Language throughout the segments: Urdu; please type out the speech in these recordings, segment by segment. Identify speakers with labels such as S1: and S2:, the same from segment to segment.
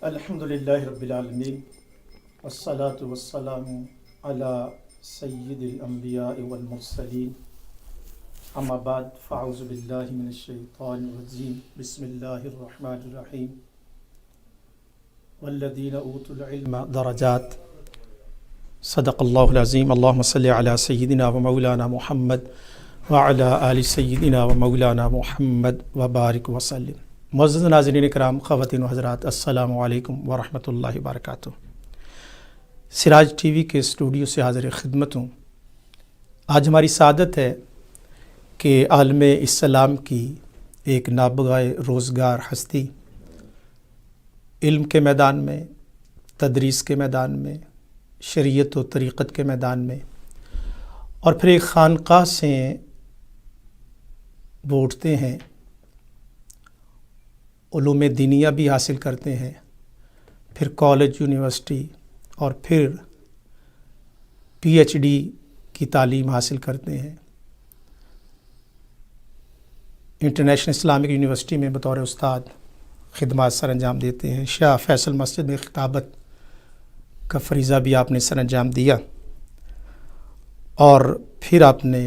S1: الحمدللہ رب العالمین والصلاة والسلام علی سید الانبیاء والمرسلین اما بعد فاعوذ باللہ من الشیطان الرجیم بسم اللہ الرحمن الرحیم والذین اوتوا العلم درجات صدق اللہ العظیم اللہم صلی علی سیدنا و مولانا محمد وعلی آل سیدنا و مولانا محمد وبارک وسلم۔ معزز ناظرین کرام، خواتین و حضرات، السلام علیکم ورحمۃ اللہ وبرکاتہ۔ سراج ٹی وی کے اسٹوڈیو سے حاضر خدمت ہوں۔ آج ہماری سعادت ہے کہ عالم اسلام کی ایک نابغہ روزگار ہستی، علم کے میدان میں، تدریس کے میدان میں، شریعت و طریقت کے میدان میں، اور پھر ایک خانقاہ سے وہ اٹھتے ہیں، علوم دینیہ بھی حاصل کرتے ہیں، پھر کالج، یونیورسٹی، اور پھر پی ایچ ڈی کی تعلیم حاصل کرتے ہیں۔ انٹرنیشنل اسلامک یونیورسٹی میں بطور استاد خدمات سر انجام دیتے ہیں۔ شاہ فیصل مسجد میں خطابت کا فریضہ بھی آپ نے سر انجام دیا، اور پھر آپ نے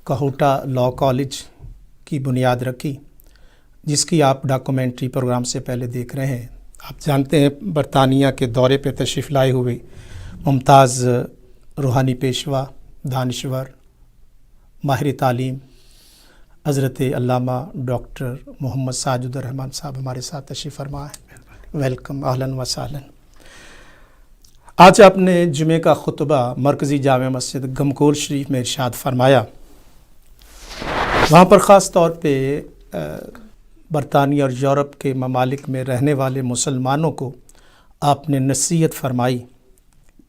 S1: کہوٹہ لاء کالج کی بنیاد رکھی، جس کی آپ ڈاکومنٹری پروگرام سے پہلے دیکھ رہے ہیں۔ آپ جانتے ہیں برطانیہ کے دورے پہ تشریف لائے ہوئے ممتاز روحانی پیشوا، دانشور، ماہر تعلیم حضرت علامہ ڈاکٹر محمد ساجد الرحمن صاحب ہمارے ساتھ تشریف فرما ہے۔ ویلکم، اہلاً و سہلاً۔ آج آپ نے جمعہ کا خطبہ مرکزی جامع مسجد گمکول شریف میں ارشاد فرمایا۔ وہاں پر خاص طور پہ برطانیہ اور یورپ کے ممالک میں رہنے والے مسلمانوں کو آپ نے نصیحت فرمائی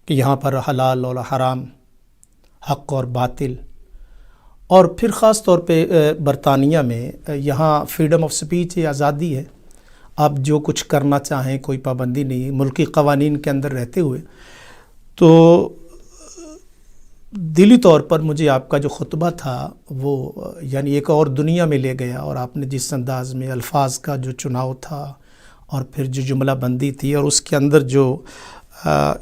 S1: کہ یہاں پر حلال اور حرام، حق اور باطل، اور پھر خاص طور پہ برطانیہ میں یہاں فریڈم آف سپیچ ہے، آزادی ہے، آپ جو کچھ کرنا چاہیں کوئی پابندی نہیں، ملکی قوانین کے اندر رہتے ہوئے۔ تو دلی طور پر مجھے آپ کا جو خطبہ تھا وہ یعنی ایک اور دنیا میں لے گیا، اور آپ نے جس انداز میں الفاظ کا جو چناؤ تھا اور پھر جو جملہ بندی تھی اور اس کے اندر جو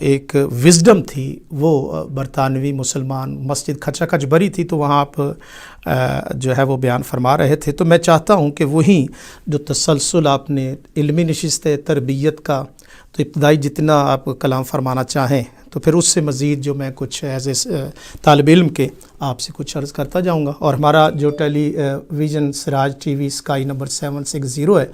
S1: ایک وزڈم تھی، وہ برطانوی مسلمان مسجد کھچا کھچ بری تھی، تو وہاں آپ جو ہے وہ بیان فرما رہے تھے۔ تو میں چاہتا ہوں کہ وہی جو تسلسل آپ نے علمی نشست تربیت کا، تو ابتدائی جتنا آپ کلام فرمانا چاہیں، تو پھر اس سے مزید جو میں کچھ ایز اے طالب علم کے آپ سے کچھ عرض کرتا جاؤں گا۔ اور ہمارا جو ٹیلی ویژن سراج ٹی وی اسکائی نمبر 760 ہے،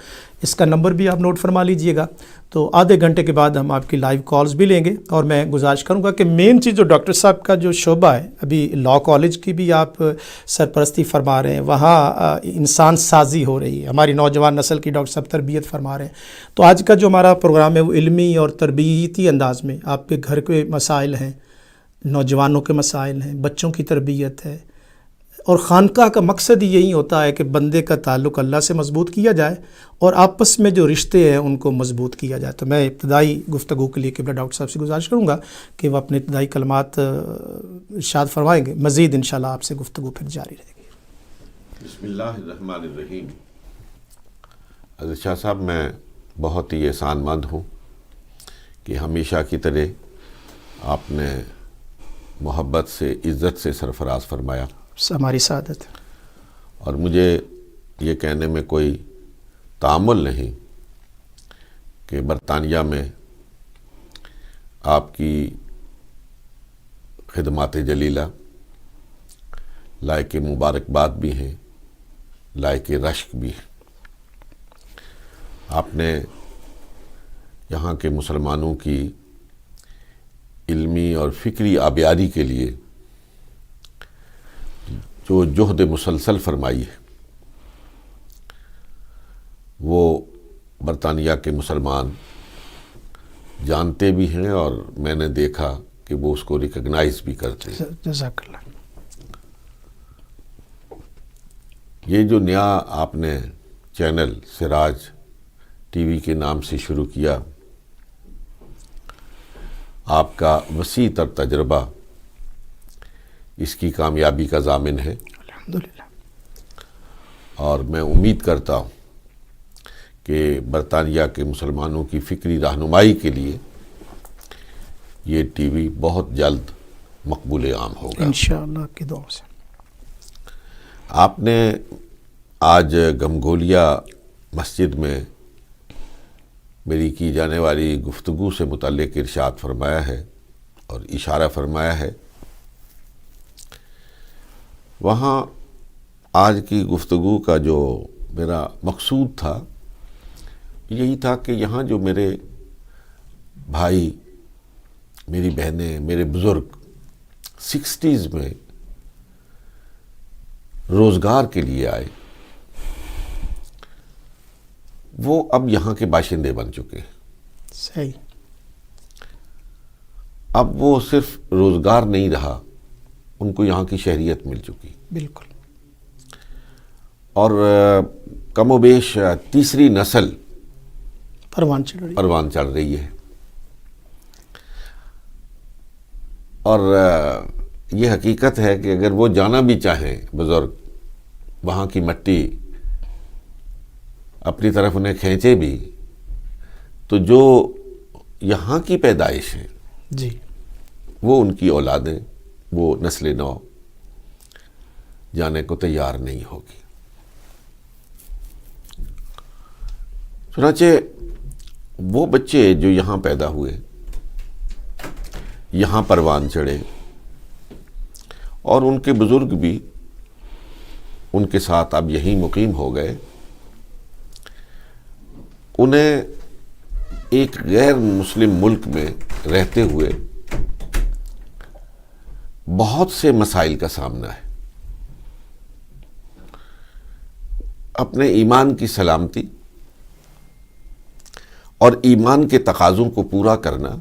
S1: اس کا نمبر بھی آپ نوٹ فرما لیجئے گا۔ تو آدھے گھنٹے کے بعد ہم آپ کی لائیو کالز بھی لیں گے، اور میں گزارش کروں گا کہ مین چیز جو ڈاکٹر صاحب کا جو شعبہ ہے، ابھی لاء کالج کی بھی آپ سرپرستی فرما رہے ہیں، وہاں انسان سازی ہو رہی ہے، ہماری نوجوان نسل کی ڈاکٹر صاحب تربیت فرما رہے ہیں۔ تو آج کا جو ہمارا پروگرام ہے وہ علمی اور تربیتی انداز میں، آپ کے گھر کے مسائل ہیں، نوجوانوں کے مسائل ہیں، بچوں کی تربیت ہے، اور خانقاہ کا مقصد یہی ہوتا ہے کہ بندے کا تعلق اللہ سے مضبوط کیا جائے اور آپس میں جو رشتے ہیں ان کو مضبوط کیا جائے۔ تو میں ابتدائی گفتگو کے لیے قبلہ ڈاکٹر صاحب سے گزارش کروں گا کہ وہ اپنے ابتدائی کلمات ارشاد فرمائیں گے، مزید انشاءاللہ آپ سے گفتگو پھر جاری رہے گی۔
S2: بسم اللہ الرحمن الرحیم۔ حضرت شاہ صاحب، میں بہت ہی احسان مند ہوں کہ ہمیشہ کی طرح آپ نے محبت سے، عزت سے سرفراز فرمایا،
S1: ہماری سعادت ہے۔
S2: اور مجھے یہ کہنے میں کوئی تامل نہیں کہ برطانیہ میں آپ کی خدمات جلیلہ لائق مبارکباد بھی ہیں، لائق رشک بھی ہیں۔ آپ نے یہاں کے مسلمانوں کی علمی اور فکری آبیاری کے لیے جو جہد مسلسل فرمائی ہے، وہ برطانیہ کے مسلمان جانتے بھی ہیں، اور میں نے دیکھا کہ وہ اس کو ریکگنائز بھی کرتے ہیں۔
S1: جزاک اللہ۔
S2: یہ جو نیا آپ نے چینل سراج ٹی وی کے نام سے شروع کیا، آپ کا وسیع تر تجربہ اس کی کامیابی کا ضامن ہے،
S1: الحمدللہ۔
S2: اور میں امید کرتا ہوں کہ برطانیہ کے مسلمانوں کی فکری رہنمائی کے لیے یہ ٹی وی بہت جلد مقبول عام ہوگا
S1: انشاءاللہ آپ کی دعا سے۔
S2: آپ نے آج گمگولیا مسجد میں میری کی جانے والی گفتگو سے متعلق ارشاد فرمایا ہے اور اشارہ فرمایا ہے۔ وہاں آج کی گفتگو کا جو میرا مقصود تھا یہی تھا کہ یہاں جو میرے بھائی، میری بہنیں، میرے بزرگ 60s میں روزگار کے لیے آئے، وہ اب یہاں کے باشندے بن چکے ہیں۔
S1: صحیح۔
S2: اب وہ صرف روزگار نہیں رہا، ان کو یہاں کی شہریت مل چکی،
S1: بالکل۔
S2: اور کم و بیش تیسری نسل
S1: پروان
S2: چڑھ رہی ہے۔ اور یہ حقیقت ہے کہ اگر وہ جانا بھی چاہیں بزرگ، وہاں کی مٹی اپنی طرف انہیں کھینچے بھی، تو جو یہاں کی پیدائش ہے
S1: جی،
S2: وہ ان کی اولادیں، وہ نسل نو جانے کو تیار نہیں ہوگی۔ چنانچہ وہ بچے جو یہاں پیدا ہوئے، یہاں پروان چڑھے، اور ان کے بزرگ بھی ان کے ساتھ اب یہیں مقیم ہو گئے، انہیں ایک غیر مسلم ملک میں رہتے ہوئے بہت سے مسائل کا سامنا ہے۔ اپنے ایمان کی سلامتی اور ایمان کے تقاضوں کو پورا کرنا،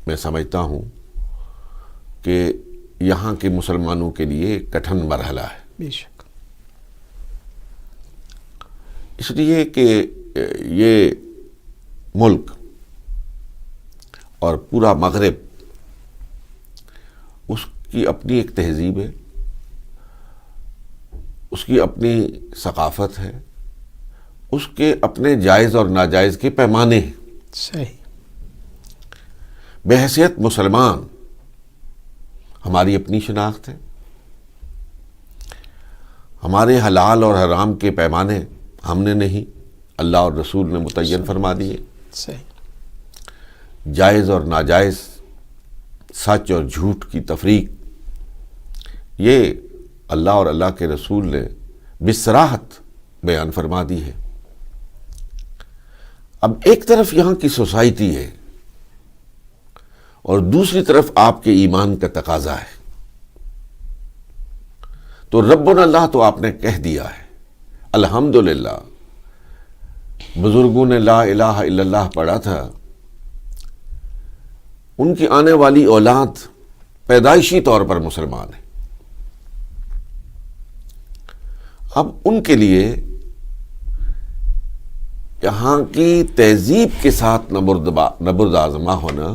S2: میں سمجھتا ہوں کہ یہاں کے مسلمانوں کے لیے ایک کٹھن مرحلہ ہے۔
S1: بے شک۔
S2: اس لیے کہ یہ ملک اور پورا مغرب، اس کی اپنی ایک تہذیب ہے، اس کی اپنی ثقافت ہے، اس کے اپنے جائز اور ناجائز کے پیمانے ہیں۔
S1: صحیح۔
S2: بحیثیت مسلمان ہماری اپنی شناخت ہے، ہمارے حلال اور حرام کے پیمانے ہم نے نہیں، اللہ اور رسول نے متعین فرما دیے۔
S1: صحیح۔
S2: جائز اور ناجائز، سچ اور جھوٹ کی تفریق، یہ اللہ اور اللہ کے رسول نے بصراحت بیان فرما دی ہے۔ اب ایک طرف یہاں کی سوسائٹی ہے اور دوسری طرف آپ کے ایمان کا تقاضا ہے، تو ربنا اللہ تو آپ نے کہہ دیا ہے۔ الحمدللہ بزرگوں نے لا الہ الا اللہ پڑھا تھا، ان کی آنے والی اولاد پیدائشی طور پر مسلمان ہے۔ اب ان کے لیے یہاں کی تہذیب کے ساتھ نبرد آزما ہونا،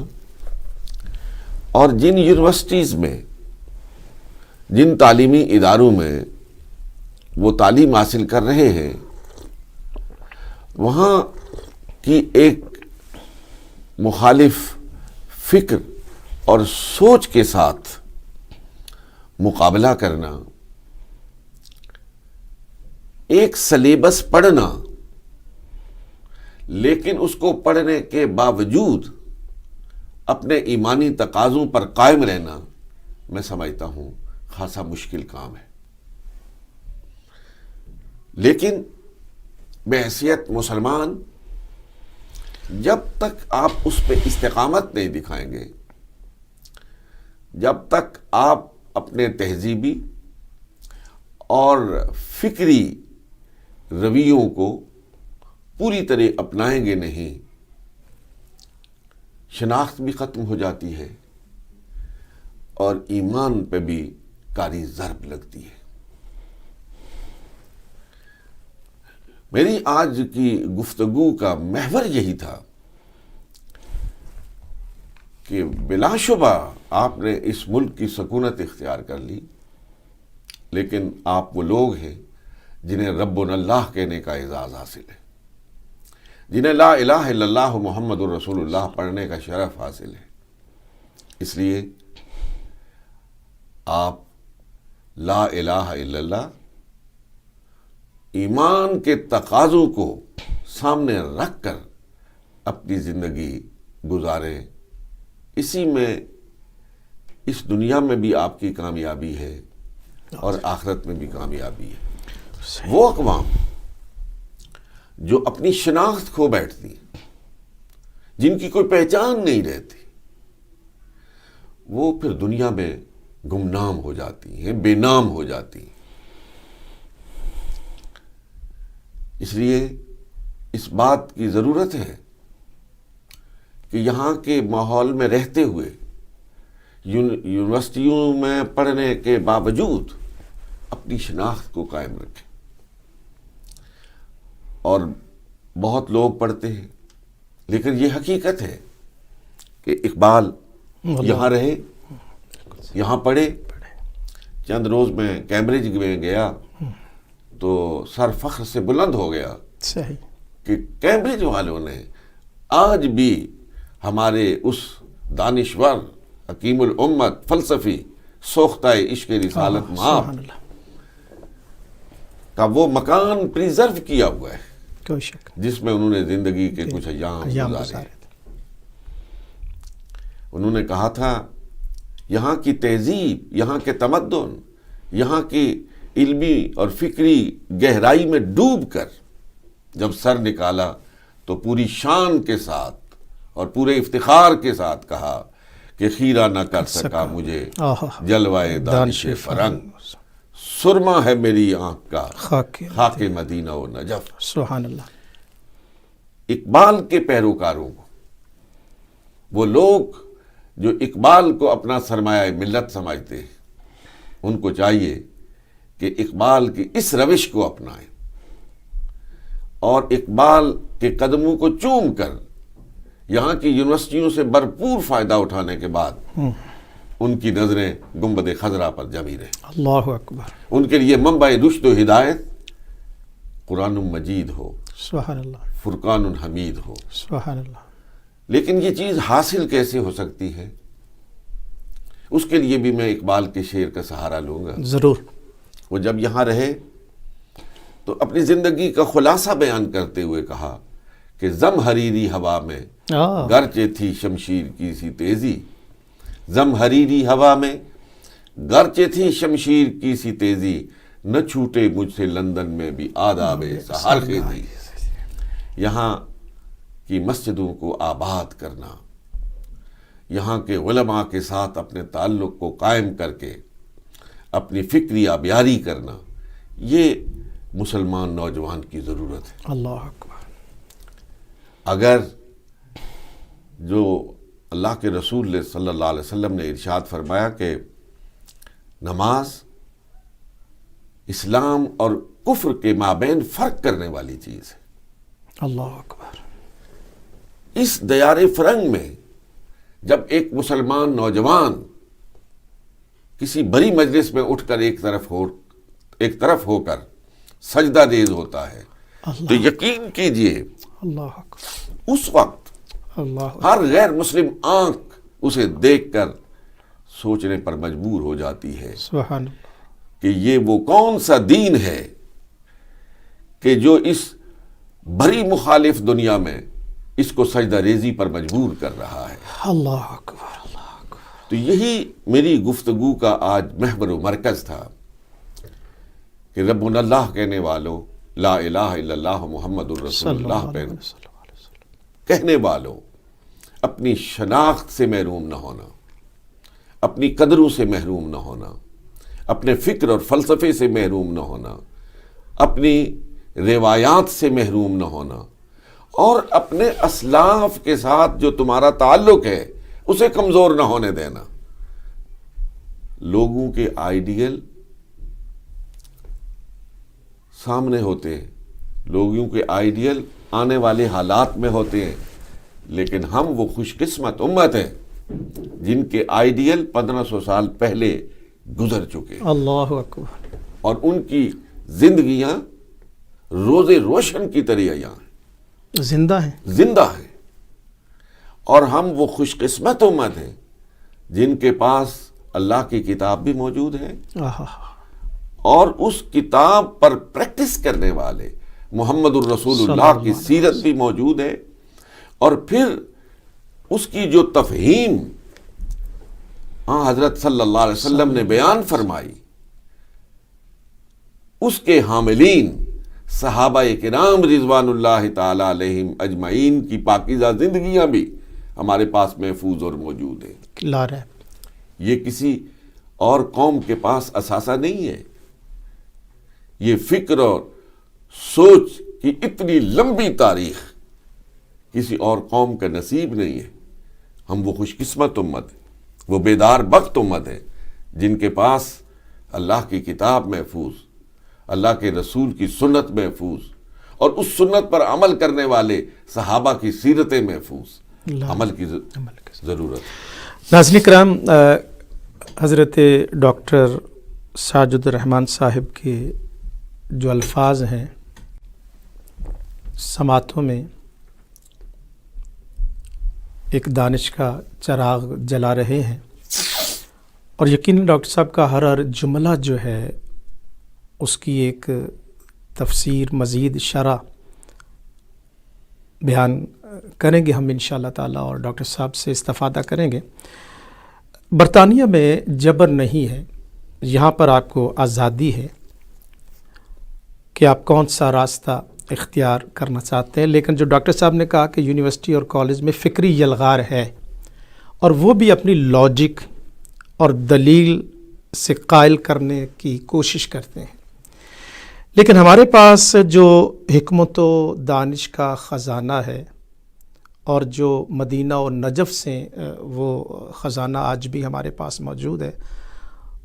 S2: اور جن یونیورسٹیز میں، جن تعلیمی اداروں میں وہ تعلیم حاصل کر رہے ہیں، وہاں کی ایک مخالف فکر اور سوچ کے ساتھ مقابلہ کرنا، ایک سلیبس پڑھنا، لیکن اس کو پڑھنے کے باوجود اپنے ایمانی تقاضوں پر قائم رہنا، میں سمجھتا ہوں خاصا مشکل کام ہے۔ لیکن بحیثیت مسلمان، جب تک آپ اس پہ استقامت نہیں دکھائیں گے، جب تک آپ اپنے تہذیبی اور فکری رویوں کو پوری طرح اپنائیں گے نہیں، شناخت بھی ختم ہو جاتی ہے اور ایمان پہ بھی کاری ضرب لگتی ہے۔ میری آج کی گفتگو کا محور یہی تھا کہ بلا شبہ آپ نے اس ملک کی سکونت اختیار کر لی، لیکن آپ وہ لوگ ہیں جنہیں ربنا اللہ کہنے کا اعزاز حاصل ہے۔ جنہیں لا الہ الا اللہ محمد الرسول اللہ پڑھنے کا شرف حاصل ہے۔ اس لیے آپ لا الہ الا اللہ ایمان کے تقاضوں کو سامنے رکھ کر اپنی زندگی گزاریں، اسی میں اس دنیا میں بھی آپ کی کامیابی ہے اور آخرت میں بھی کامیابی ہے۔ وہ اقوام جو اپنی شناخت کھو بیٹھتی ہیں، جن کی کوئی پہچان نہیں رہتی، وہ پھر دنیا میں گمنام ہو جاتی ہیں، بے نام ہو جاتی ہیں۔ اس لیے اس بات کی ضرورت ہے کہ یہاں کے ماحول میں رہتے ہوئے یونیورسٹیوں میں پڑھنے کے باوجود اپنی شناخت کو قائم رکھیں۔ اور بہت لوگ پڑھتے ہیں، لیکن یہ حقیقت ہے کہ اقبال یہاں رہے، یہاں پڑھے۔ چند روز میں کیمبرج میں گیا تو سر فخر سے بلند ہو گیا
S1: صحیح
S2: کہ کیمبرج والوں نے آج بھی ہمارے اس دانشور حکیم الامت فلسفی سوختہ عشق رسالت مآب
S1: سبحان اللہ،
S2: کا وہ مکان پریزرو کیا ہوا ہے
S1: کوئی شک
S2: جس میں انہوں نے زندگی کے کچھ ایام گزارے۔
S1: تھے۔
S2: انہوں نے کہا تھا یہاں کی تہذیب، یہاں کے تمدن، یہاں کی علمی اور فکری گہرائی میں ڈوب کر جب سر نکالا تو پوری شان کے ساتھ اور پورے افتخار کے ساتھ کہا کہ خیرہ نہ کر سکا مجھے جلوائے دانش فرنگ، سرما ہے میری آنکھ کا خاک مدینہ و نجف۔
S1: سبحان اللہ۔
S2: اقبال کے پیروکاروں کو، وہ لوگ جو اقبال کو اپنا سرمایہ ملت سمجھتے ہیں، ان کو چاہیے کہ اقبال کی اس روش کو اپنائیں اور اقبال کے قدموں کو چوم کر یہاں کی یونیورسٹیوں سے بھرپور فائدہ اٹھانے کے بعد ان کی نظریں گنبد خضرا پر جمی رہیں۔
S1: اللہ اکبر۔
S2: ان کے لیے منبع رشد و ہدایت قرآن مجید ہو،
S1: سبحان اللہ،
S2: فرقان حمید ہو۔
S1: سبحان اللہ۔
S2: لیکن یہ چیز حاصل کیسے ہو سکتی ہے؟ اس کے لیے بھی میں اقبال کے شعر کا سہارا لوں گا۔
S1: ضرور۔
S2: وہ جب یہاں رہے تو اپنی زندگی کا خلاصہ بیان کرتے ہوئے کہا کہ زم حریری ہوا میں گرچہ تھی شمشیر کی سی تیزی، زم حریری ہوا میں گرچہ تھی شمشیر کی سی تیزی، نہ چھوٹے مجھ سے لندن میں بھی آداب سحر خیزی۔ یہاں کی مسجدوں کو آباد کرنا، یہاں کے علماء کے ساتھ اپنے تعلق کو قائم کر کے اپنی فکری آبیاری کرنا، یہ مسلمان نوجوان کی ضرورت ہے۔
S1: اللہ اکبر۔
S2: اگر جو اللہ کے رسول صلی اللہ علیہ وسلم نے ارشاد فرمایا کہ نماز اسلام اور کفر کے مابین فرق کرنے والی چیز ہے،
S1: اللہ اکبر۔
S2: اس دیار فرنگ میں جب ایک مسلمان نوجوان کسی بڑی مجلس میں اٹھ کر ایک طرف ہو کر سجدہ ریز ہوتا ہے تو یقین کیجئے
S1: اللہ اکبر،
S2: اس وقت
S1: اللہ
S2: ہر غیر مسلم آنکھ اسے دیکھ کر سوچنے پر مجبور ہو جاتی ہے
S1: سبحان اللہ،
S2: کہ یہ وہ کون سا دین ہے کہ جو اس بڑی مخالف دنیا میں اس کو سجدہ ریزی پر مجبور کر رہا ہے۔
S1: اللہ اکبر، اللہ اکبر۔
S2: تو یہی میری گفتگو کا آج محور و مرکز تھا کہ ربنا اللہ کہنے والوں، لا الہ الا اللہ محمد الرسول اللہ پہ کہنے والوں، اپنی شناخت سے محروم نہ ہونا، اپنی قدروں سے محروم نہ ہونا، اپنے فکر اور فلسفے سے محروم نہ ہونا، اپنی روایات سے محروم نہ ہونا، اور اپنے اسلاف کے ساتھ جو تمہارا تعلق ہے اسے کمزور نہ ہونے دینا۔ لوگوں کے آئیڈیل سامنے ہوتے ہیں، لوگوں کے آئیڈیل آنے والے حالات میں ہوتے ہیں، لیکن ہم وہ خوش قسمت امت ہیں جن کے آئیڈیل 1500 سال پہلے گزر چکے،
S1: اللہ اکبر،
S2: اور ان کی زندگیاں روز روشن کی طرح یہاں ہیں۔
S1: زندہ ہیں،
S2: زندہ ہیں، اور ہم وہ خوش قسمت امت ہیں جن کے پاس اللہ کی کتاب بھی موجود ہے اور اس کتاب پر پریکٹس کرنے والے محمد الرسول اللہ کی سیرت بھی موجود ہے، اور پھر اس کی جو تفہیم حضرت صلی اللہ علیہ وسلم نے بیان فرمائی، اس کے حاملین صحابہ کرام رضوان اللہ تعالی علیہم اجمعین کی پاکیزہ زندگیاں بھی ہمارے پاس محفوظ اور موجود ہیں۔ یہ کسی اور قوم کے پاس اثاثہ نہیں ہے، یہ فکر اور سوچ کی اتنی لمبی تاریخ کسی اور قوم کا نصیب نہیں ہے۔ ہم وہ خوش قسمت امت ہیں، وہ بیدار بخت امت ہے جن کے پاس اللہ کی کتاب محفوظ، اللہ کے رسول کی سنت محفوظ، اور اس سنت پر عمل کرنے والے صحابہ کی سیرتیں محفوظ، عمل کی ضرورت۔
S1: ناظرین کرام، حضرت ڈاکٹر ساجد الرحمان صاحب کے جو الفاظ ہیں سماعتوں میں ایک دانش کا چراغ جلا رہے ہیں، اور یقیناً ڈاکٹر صاحب کا ہر جملہ جو ہے اس کی ایک تفسیر، مزید شرح بیان کریں گے ہم انشاءاللہ تعالیٰ، اور ڈاکٹر صاحب سے استفادہ کریں گے۔ برطانیہ میں جبر نہیں ہے، یہاں پر آپ کو آزادی ہے کہ آپ کون سا راستہ اختیار کرنا چاہتے ہیں، لیکن جو ڈاکٹر صاحب نے کہا کہ یونیورسٹی اور کالج میں فکری یلغار ہے، اور وہ بھی اپنی لاجک اور دلیل سے قائل کرنے کی کوشش کرتے ہیں، لیکن ہمارے پاس جو حکمت و دانش کا خزانہ ہے، اور جو مدینہ اور نجف سے وہ خزانہ آج بھی ہمارے پاس موجود ہے،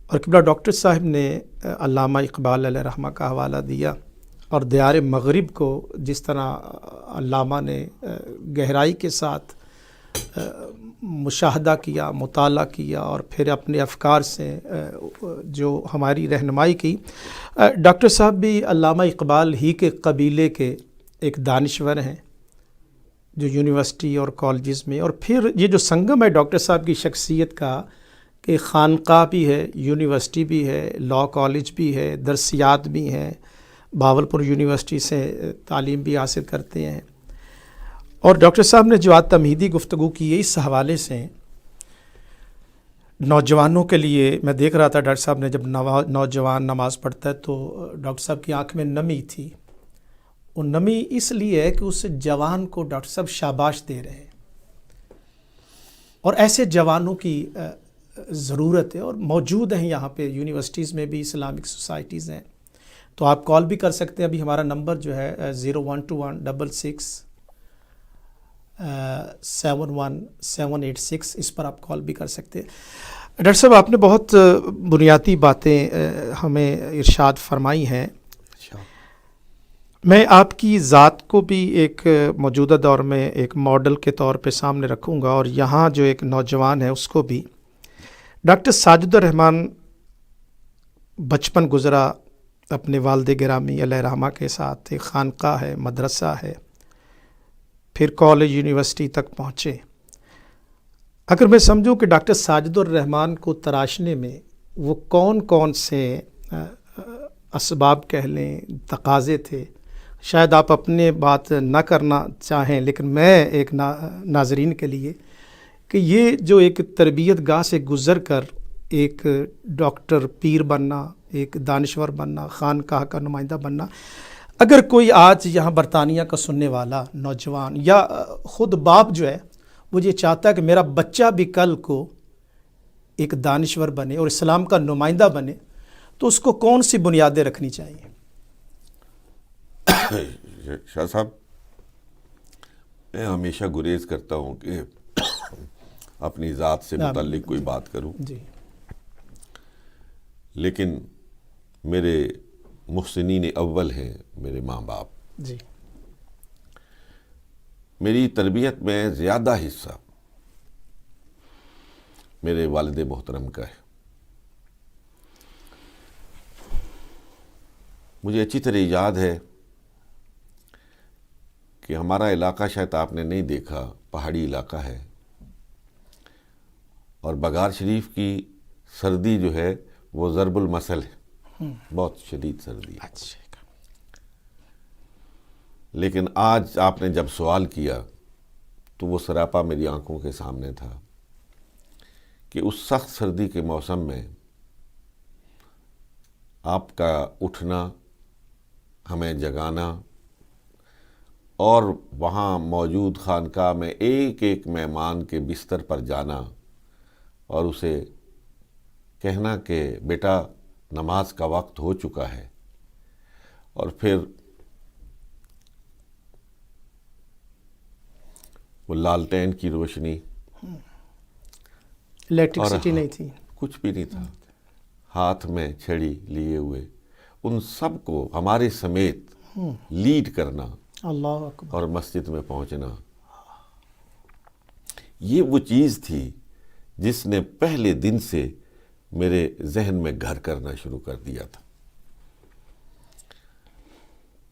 S1: اور قبلہ ڈاکٹر صاحب نے علامہ اقبال علیہ رحمہ کا حوالہ دیا، اور دیار مغرب کو جس طرح علامہ نے گہرائی کے ساتھ مشاہدہ کیا، مطالعہ کیا، اور پھر اپنے افکار سے جو ہماری رہنمائی کی، ڈاکٹر صاحب بھی علامہ اقبال ہی کے قبیلے کے ایک دانشور ہیں جو یونیورسٹی اور کالجز میں، اور پھر یہ جو سنگم ہے ڈاکٹر صاحب کی شخصیت کا کہ خانقاہ بھی ہے، یونیورسٹی بھی ہے، لاء کالج بھی ہے، درسیات بھی ہیں، بھاولپور یونیورسٹی سے تعلیم بھی حاصل کرتے ہیں، اور ڈاکٹر صاحب نے جو آج تمہیدی گفتگو کی ہے اس حوالے سے نوجوانوں کے لیے، میں دیکھ رہا تھا ڈاکٹر صاحب نے جب نوجوان نماز پڑھتا ہے تو ڈاکٹر صاحب کی آنکھ میں نمی تھی، وہ نمی اس لیے ہے کہ اس جوان کو ڈاکٹر صاحب شاباش دے رہے ہیں، اور ایسے جوانوں کی ضرورت ہے، اور موجود ہیں یہاں پہ یونیورسٹیز میں بھی، اسلامک سوسائٹیز ہیں، تو آپ کال بھی کر سکتے ہیں۔ ابھی ہمارا نمبر جو ہے 0121667186، اس پر آپ کال بھی کر سکتے ہیں۔ ڈاکٹر صاحب، آپ نے بہت بنیادی باتیں ہمیں ارشاد فرمائی ہیں، میں آپ کی ذات کو بھی ایک موجودہ دور میں ایک ماڈل کے طور پہ سامنے رکھوں گا، اور یہاں جو ایک نوجوان ہے اس کو بھی۔ ڈاکٹر ساجد الرحمان بچپن گزرا اپنے والد گرامی علیہ رحمہ کے ساتھ، ایک خانقاہ ہے، مدرسہ ہے، پھر کالج یونیورسٹی تک پہنچے۔ اگر میں سمجھوں کہ ڈاکٹر ساجد الرحمان کو تراشنے میں وہ کون کون سے اسباب کہہ لیں، تقاضے تھے، شاید آپ اپنے بات نہ کرنا چاہیں، لیکن میں ایک ناظرین کے لیے کہ یہ جو ایک تربیت گاہ سے گزر کر ایک ڈاکٹر پیر بننا، ایک دانشور بننا، خانقاہ کا نمائندہ بننا، اگر کوئی آج یہاں برطانیہ کا سننے والا نوجوان یا خود باپ جو ہے وہ یہ چاہتا ہے کہ میرا بچہ بھی کل کو ایک دانشور بنے اور اسلام کا نمائندہ بنے، تو اس کو کون سی بنیادیں رکھنی چاہیے؟
S2: شاہ صاحب، میں ہمیشہ گریز کرتا ہوں کہ اپنی ذات سے متعلق کوئی بات کروں،
S1: جی،
S2: لیکن میرے محسنین اول ہیں میرے ماں باپ،
S1: جی،
S2: میری تربیت میں زیادہ حصہ میرے والد محترم کا ہے۔ مجھے اچھی طرح یاد ہے کہ ہمارا علاقہ شاید آپ نے نہیں دیکھا، پہاڑی علاقہ ہے، اور بگار شریف کی سردی جو ہے وہ ضرب المثل ہے، بہت شدید سردی ہے۔
S1: اچھا،
S2: لیکن آج آپ نے جب سوال کیا تو وہ سراپا میری آنکھوں کے سامنے تھا کہ اس سخت سردی کے موسم میں آپ کا اٹھنا، ہمیں جگانا، اور وہاں موجود خانقاہ میں ایک ایک مہمان کے بستر پر جانا اور اسے کہنا کہ بیٹا نماز کا وقت ہو چکا ہے، اور پھر وہ لالٹین کی روشنی،
S1: الیکٹرسٹی نہیں تھی،
S2: کچھ بھی نہیں تھا، ہاتھ میں چھڑی لیے ہوئے ان سب کو ہمارے سمیت لیڈ کرنا
S1: اللہ اکبر،
S2: اور مسجد میں پہنچنا، یہ وہ چیز تھی جس نے پہلے دن سے میرے ذہن میں گھر کرنا شروع کر دیا تھا۔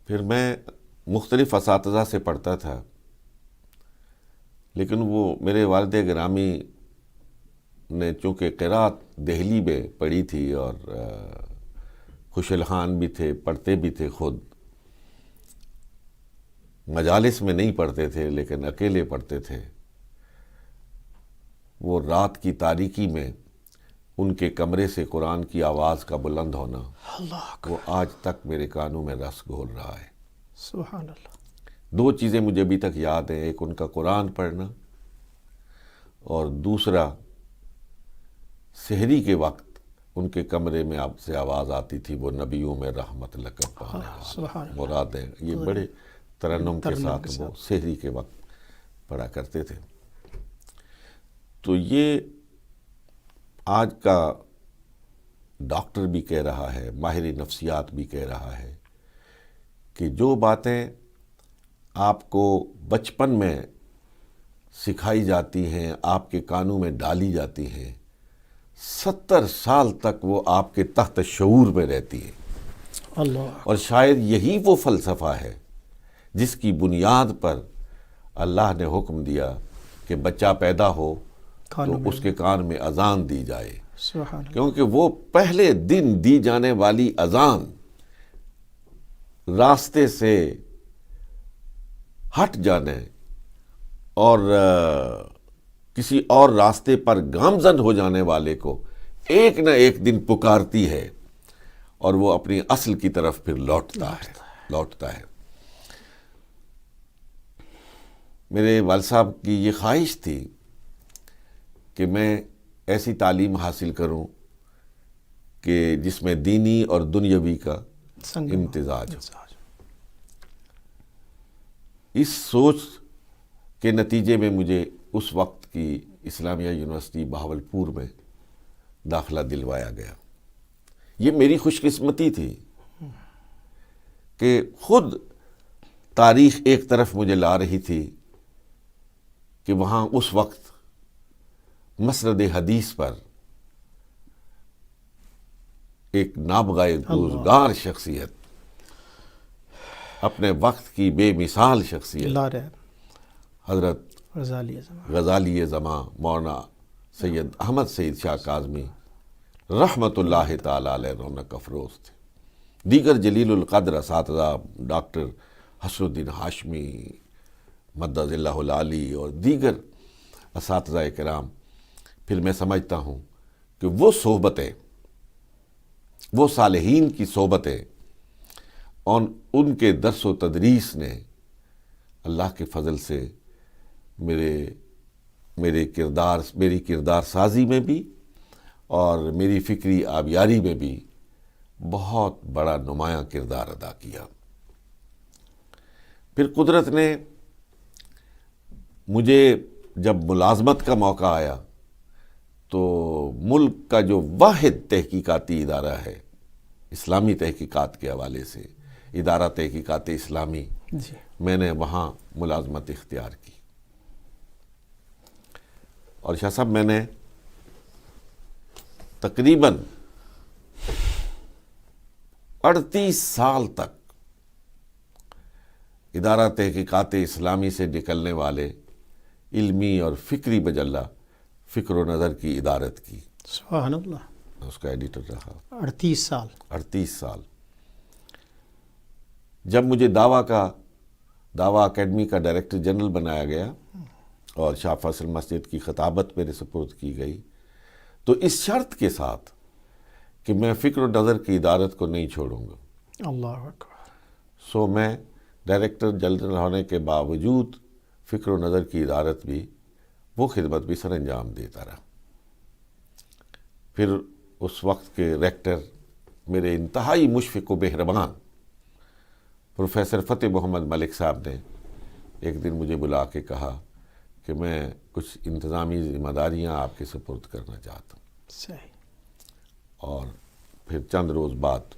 S2: پھر میں مختلف اساتذہ سے پڑھتا تھا، لیکن وہ میرے والد گرامی نے چونکہ قرات دہلی میں پڑھی تھی اور خوش الحان بھی تھے، پڑھتے بھی تھے، خود مجالس میں نہیں پڑھتے تھے لیکن اکیلے پڑھتے تھے، وہ رات کی تاریکی میں ان کے کمرے سے قرآن کی آواز کا بلند ہونا،
S1: اللہ اکبر،
S2: وہ آج تک میرے کانوں میں رس گھول رہا ہے۔
S1: سبحان اللہ،
S2: دو چیزیں مجھے ابھی تک یاد ہیں، ایک ان کا قرآن پڑھنا، اور دوسرا سحری کے وقت ان کے کمرے میں آپ سے آواز آتی تھی، وہ نبیوں میں رحمت لقب پانے
S1: سبحان
S2: والا
S1: اللہ،
S2: مراد ہے، یہ بڑے ترنم کے
S1: ترنم
S2: ساتھ
S1: کے
S2: وہ سحری کے وقت پڑھا کرتے تھے۔ تو یہ آج کا ڈاکٹر بھی کہہ رہا ہے، ماہر نفسیات بھی کہہ رہا ہے کہ جو باتیں آپ کو بچپن میں سکھائی جاتی ہیں، آپ کے کانوں میں ڈالی جاتی ہیں، 70 سال تک وہ آپ کے تحت شعور میں رہتی ہیں،
S1: اللہ،
S2: اور شاید یہی وہ فلسفہ ہے جس کی بنیاد پر اللہ نے حکم دیا کہ بچہ پیدا ہو تو اس کے کان میں اذان دی جائے،
S1: سبحان اللہ،
S2: کیونکہ وہ پہلے دن دی جانے والی اذان راستے سے ہٹ جانے اور کسی اور راستے پر گامزن ہو جانے والے کو ایک نہ ایک دن پکارتی ہے اور وہ اپنی اصل کی طرف پھر لوٹتا ہے۔ میرے والد صاحب کی یہ خواہش تھی کہ میں ایسی تعلیم حاصل کروں کہ جس میں دینی اور دنیاوی کا امتزاج ہو۔ اس سوچ کے نتیجے میں مجھے اس وقت کی اسلامیہ یونیورسٹی بہاولپور میں داخلہ دلوایا گیا۔ یہ میری خوش قسمتی تھی کہ خود تاریخ ایک طرف مجھے لا رہی تھی کہ وہاں اس وقت مسند حدیث پر ایک نابغہ روزگار شخصیت، اپنے وقت کی بے مثال شخصیت حضرت غزالی زماں مولانا سید احمد سعید شاہ کاظمی رحمت اللہ تعالی علیہ رونق افروز تھے۔ دیگر جلیل القدر اساتذہ ڈاکٹر حسن الدین ہاشمی مدد اللہ العالی اور دیگر اساتذہ کرام، پھر میں سمجھتا ہوں کہ وہ صحبتیں، وہ صالحین کی صحبتیں اور ان کے درس و تدریس نے اللہ کے فضل سے میری کردار سازی میں بھی اور میری فکری آبیاری میں بھی بہت بڑا نمایاں کردار ادا کیا۔ پھر قدرت نے مجھے جب ملازمت کا موقع آیا تو ملک کا جو واحد تحقیقاتی ادارہ ہے اسلامی تحقیقات کے حوالے سے، ادارہ تحقیقات اسلامی، میں نے وہاں ملازمت اختیار کی، اور شاہ صاحب میں نے تقریباً 38 سال تک ادارہ تحقیقات اسلامی سے نکلنے والے علمی اور فکری مجلہ فکر و نظر کی ادارت کی،
S1: سبحان اللہ،
S2: اس کا ایڈیٹر رہا
S1: 38 سال۔
S2: 38 سال۔ جب مجھے دعویٰ اکیڈمی کا ڈائریکٹر جنرل بنایا گیا اور شاہ فیصل مسجد کی خطابت میرے سپرد کی گئی، تو اس شرط کے ساتھ کہ میں فکر و نظر کی ادارت کو نہیں چھوڑوں گا۔
S1: اللہ اکبر۔
S2: سو میں ڈائریکٹر جنرل ہونے کے باوجود فکر و نظر کی ادارت بھی، وہ خدمت بھی سر انجام دیتا رہا۔ پھر اس وقت کے ریکٹر میرے انتہائی مشفق و مہربان پروفیسر فتح محمد ملک صاحب نے ایک دن مجھے بلا کے کہا کہ میں کچھ انتظامی ذمہ داریاں آپ کے سپرد کرنا چاہتا ہوں۔
S1: صحیح۔
S2: اور پھر چند روز بعد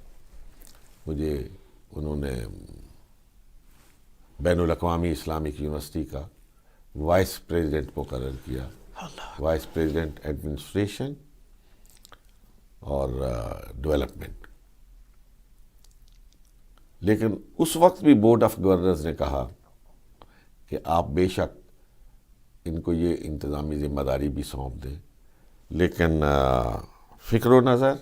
S2: مجھے انہوں نے بین الاقوامی اسلامک یونیورسٹی کا وائس پریزیڈنٹ مقرر کیا، وائس پریزیڈنٹ ایڈمنسٹریشن اور ڈیولپمنٹ۔ لیکن اس وقت بھی بورڈ آف گورنرز نے کہا کہ آپ بے شک ان کو یہ انتظامی ذمہ داری بھی سونپ دیں، لیکن فکر و نظر،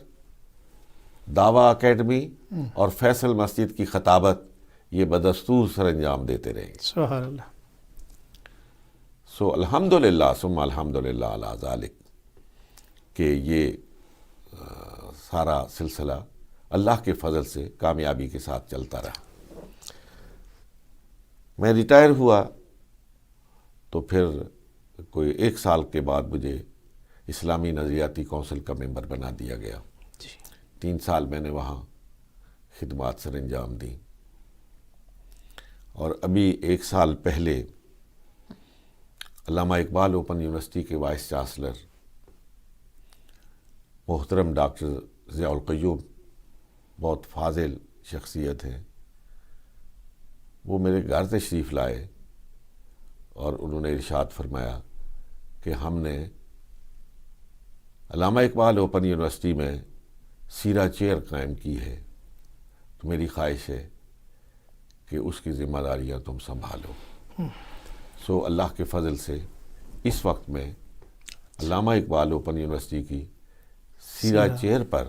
S2: دعویٰ اکیڈمی اور فیصل مسجد کی خطابت یہ بدستور سر انجام دیتے رہیں گے۔
S1: سبحان اللہ۔
S2: سو الحمدللہ ثم الحمدللہ علی ذالک کہ یہ سارا سلسلہ اللہ کے فضل سے کامیابی کے ساتھ چلتا رہا۔ میں ریٹائر ہوا تو پھر کوئی 1 سال کے بعد مجھے اسلامی نظریاتی کونسل کا ممبر بنا دیا گیا۔ 3 سال میں نے وہاں خدمات سر انجام دیں، اور ابھی 1 سال پہلے علامہ اقبال اوپن یونیورسٹی کے وائس چانسلر محترم ڈاکٹر ضیاء القیوم، بہت فاضل شخصیت ہیں، وہ میرے گھر تشریف لائے اور انہوں نے ارشاد فرمایا کہ ہم نے علامہ اقبال اوپن یونیورسٹی میں سیرہ چیئر قائم کی ہے، تو میری خواہش ہے کہ اس کی ذمہ داریاں تم سنبھالو۔ سو اللہ کے فضل سے اس وقت میں علامہ اقبال اوپن یونیورسٹی کی سیرہ چیئر پر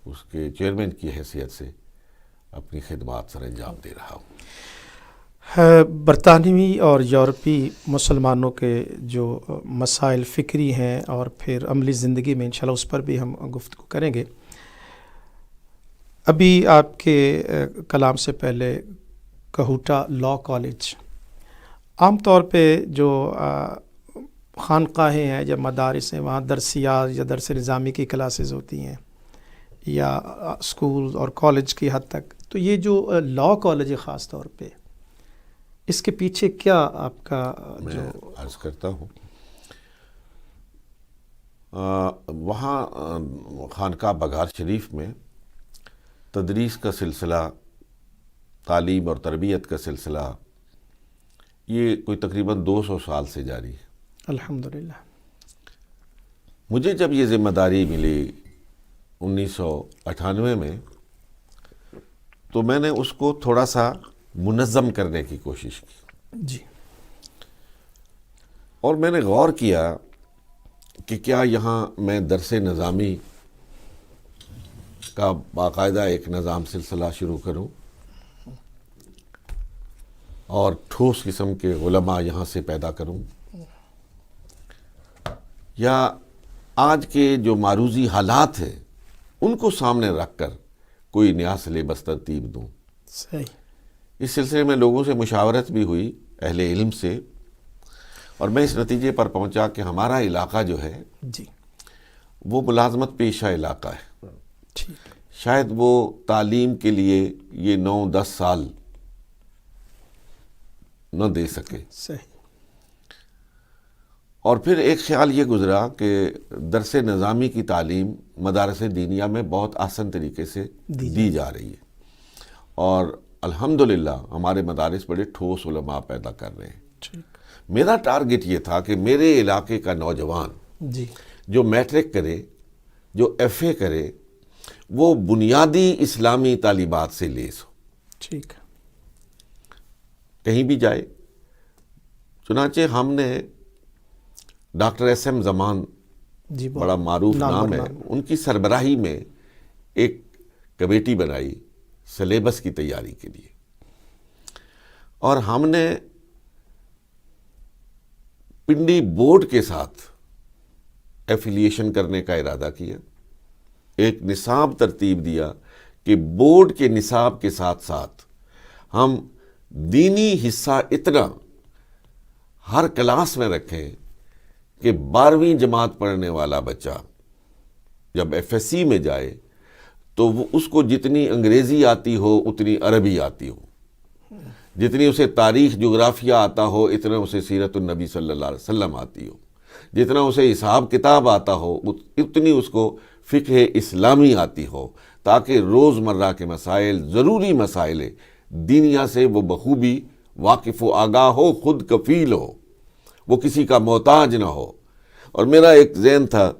S2: اس کے چیئرمین کی حیثیت سے اپنی خدمات سر انجام دے رہا ہوں۔
S1: برطانوی اور یورپی مسلمانوں کے جو مسائل فکری ہیں اور پھر عملی زندگی میں انشاءاللہ اس پر بھی ہم گفتگو کریں گے۔ ابھی آپ کے کلام سے پہلے کہوٹہ لاء کالج، عام طور پہ جو خانقاہیں ہیں یا مدارس ہیں وہاں درسیات یا درس نظامی کی کلاسز ہوتی ہیں یا اسکول اور کالج کی حد تک، تو یہ جو لاء کالج ہے خاص طور پہ، اس کے پیچھے کیا آپ کا
S2: میں عرض کرتا ہوں، وہاں خانقاہ بگھار شریف میں تدریس کا سلسلہ، تعلیم اور تربیت کا سلسلہ یہ کوئی تقریباً 200 سال سے جاری ہے۔
S1: الحمدللہ۔
S2: مجھے جب یہ ذمہ داری ملی 1998 میں، تو میں نے اس کو تھوڑا سا منظم کرنے کی کوشش کی
S1: جی،
S2: اور میں نے غور کیا کہ کیا یہاں میں درس نظامی کا باقاعدہ ایک نظام سلسلہ شروع کروں اور ٹھوس قسم کے علماء یہاں سے پیدا کروں، یا آج کے جو معروضی حالات ہیں ان کو سامنے رکھ کر کوئی نیا سلیبس ترتیب دوں۔
S1: صحیح۔
S2: اس سلسلے میں لوگوں سے مشاورت بھی ہوئی، اہل علم سے، اور میں اس نتیجے پر پہنچا کہ ہمارا علاقہ جو ہے
S1: جی،
S2: وہ ملازمت پیشہ علاقہ ہے،
S1: ٹھیک،
S2: شاید وہ تعلیم کے لیے یہ 9-10 سال نہ دے سکے۔
S1: صحیح۔
S2: اور پھر ایک خیال یہ گزرا کہ درس نظامی کی تعلیم مدارس دینیہ میں بہت آسان طریقے سے دی جا رہی ہے، اور الحمدللہ ہمارے مدارس بڑے ٹھوس علماء پیدا کر رہے ہیں۔
S1: ٹھیک،
S2: میرا ٹارگٹ یہ تھا کہ میرے علاقے کا نوجوان
S1: جی،
S2: جو میٹرک کرے، جو ایف اے کرے، وہ بنیادی اسلامی تعلیمات سے لیس ہو۔
S1: ٹھیک،
S2: کہیں بھی جائے. چنانچہ ہم نے ڈاکٹر ایس ایم زمان،
S1: جی
S2: بڑا معروف نام ہے، ان کی سربراہی میں ایک کمیٹی بنائی سلیبس کی تیاری کے لیے، اور ہم نے پنڈی بورڈ کے ساتھ ایفیلیشن کرنے کا ارادہ کیا. ایک نصاب ترتیب دیا کہ بورڈ کے نصاب کے ساتھ ساتھ ہم دینی حصہ اتنا ہر کلاس میں رکھیں کہ 12ویں جماعت پڑھنے والا بچہ جب ایف ایس سی میں جائے تو وہ اس کو جتنی انگریزی آتی ہو اتنی عربی آتی ہو، جتنی اسے تاریخ جغرافیہ آتا ہو اتنا اسے سیرت النبی صلی اللہ علیہ وسلم آتی ہو، جتنا اسے حساب کتاب آتا ہو اتنی اس کو فقہ اسلامی آتی ہو، تاکہ روزمرہ کے مسائل، ضروری مسائل دینیا سے وہ بخوبی واقف و آگاہ ہو، خود کفیل ہو، وہ کسی کا محتاج نہ ہو. اور میرا ایک ذہن تھا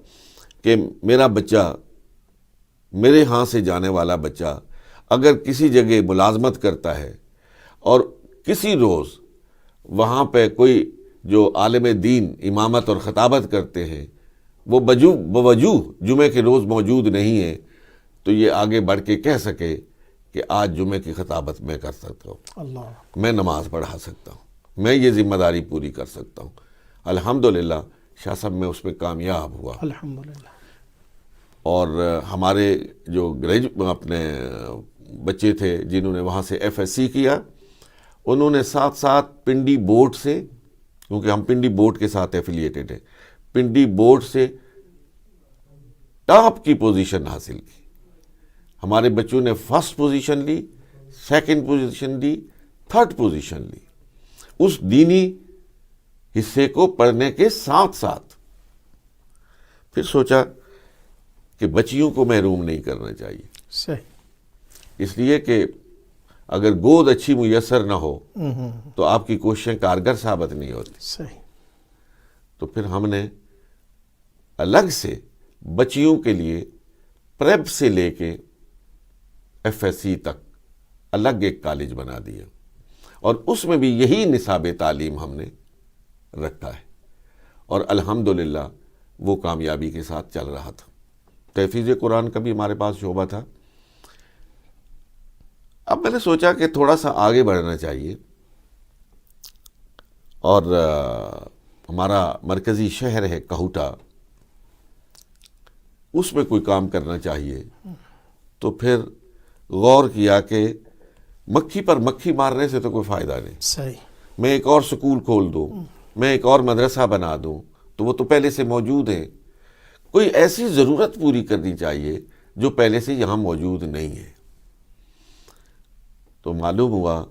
S2: کہ میرا بچہ، میرے ہاں سے جانے والا بچہ اگر کسی جگہ ملازمت کرتا ہے اور کسی روز وہاں پہ کوئی جو عالم دین امامت اور خطابت کرتے ہیں وہ بوجوہ جمعے کے روز موجود نہیں ہے، تو یہ آگے بڑھ کے کہہ سکے کہ آج جمعے کی خطابت میں کر سکتا ہوں،
S1: اللہ، میں
S2: میں نماز پڑھا سکتا ہوں، میں یہ ذمہ داری پوری کر سکتا ہوں. الحمدللہ شاہ صاحب میں اس میں کامیاب ہوا.
S1: الحمدللہ.
S2: اور ہمارے جو اپنے بچے تھے جنہوں نے وہاں سے ایف ایس سی کیا، انہوں نے ساتھ ساتھ پنڈی بورڈ سے، کیونکہ ہم پنڈی بورڈ کے ساتھ ایفیلیٹڈ ہیں، پنڈی بورڈ سے ٹاپ کی پوزیشن حاصل کی. ہمارے بچوں نے فرسٹ پوزیشن لی، سیکنڈ پوزیشن لی، تھرڈ پوزیشن لی، اس دینی حصے کو پڑھنے کے ساتھ ساتھ. پھر سوچا کہ بچیوں کو محروم نہیں کرنا چاہیے،
S1: صحیح،
S2: اس لیے کہ اگر گود اچھی میسر نہ ہو تو آپ کی کوششیں کارگر ثابت نہیں ہوتی.
S1: صحیح.
S2: تو پھر ہم نے الگ سے بچیوں کے لیے پریپ سے لے کے ایف ایس سی تک الگ ایک کالج بنا دیا، اور اس میں بھی یہی نصاب تعلیم ہم نے رکھا ہے، اور الحمدللہ وہ کامیابی کے ساتھ چل رہا تھا. تحفیظ قرآن کا بھی ہمارے پاس شعبہ تھا. اب میں نے سوچا کہ تھوڑا سا آگے بڑھنا چاہیے، اور ہمارا مرکزی شہر ہے کہوٹہ، اس میں کوئی کام کرنا چاہیے. تو پھر غور کیا کہ مکھی پر مکھی مارنے سے تو کوئی فائدہ نہیں.
S1: صحیح.
S2: میں ایک اور سکول کھول دوں، میں ایک اور مدرسہ بنا دوں، تو وہ تو پہلے سے موجود ہیں. کوئی ایسی ضرورت پوری کرنی چاہیے جو پہلے سے یہاں موجود نہیں ہے. تو معلوم ہوا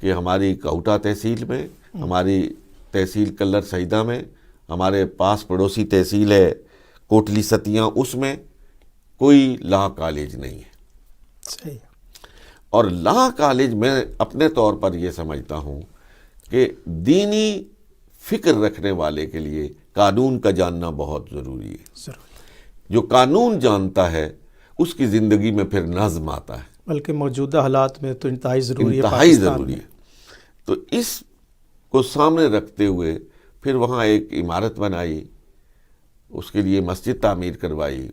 S2: کہ ہماری کہوٹہ تحصیل میں، ہماری تحصیل کلر سیدہ میں، ہمارے پاس پڑوسی تحصیل ہے کوٹلی ستیاں، اس میں کوئی لا کالج نہیں ہے.
S1: صحیح.
S2: اور لا کالج میں اپنے طور پر یہ سمجھتا ہوں کہ دینی فکر رکھنے والے کے لیے قانون کا جاننا بہت ضروری ہے.
S1: ضرور.
S2: جو قانون جانتا ہے اس کی زندگی میں پھر نظم آتا ہے،
S1: بلکہ موجودہ حالات میں تو انتہائی ضروری ہے.
S2: انتہائی ضروری ہے. تو اس کو سامنے رکھتے ہوئے پھر وہاں ایک عمارت بنائی، اس کے لیے مسجد تعمیر کروائی،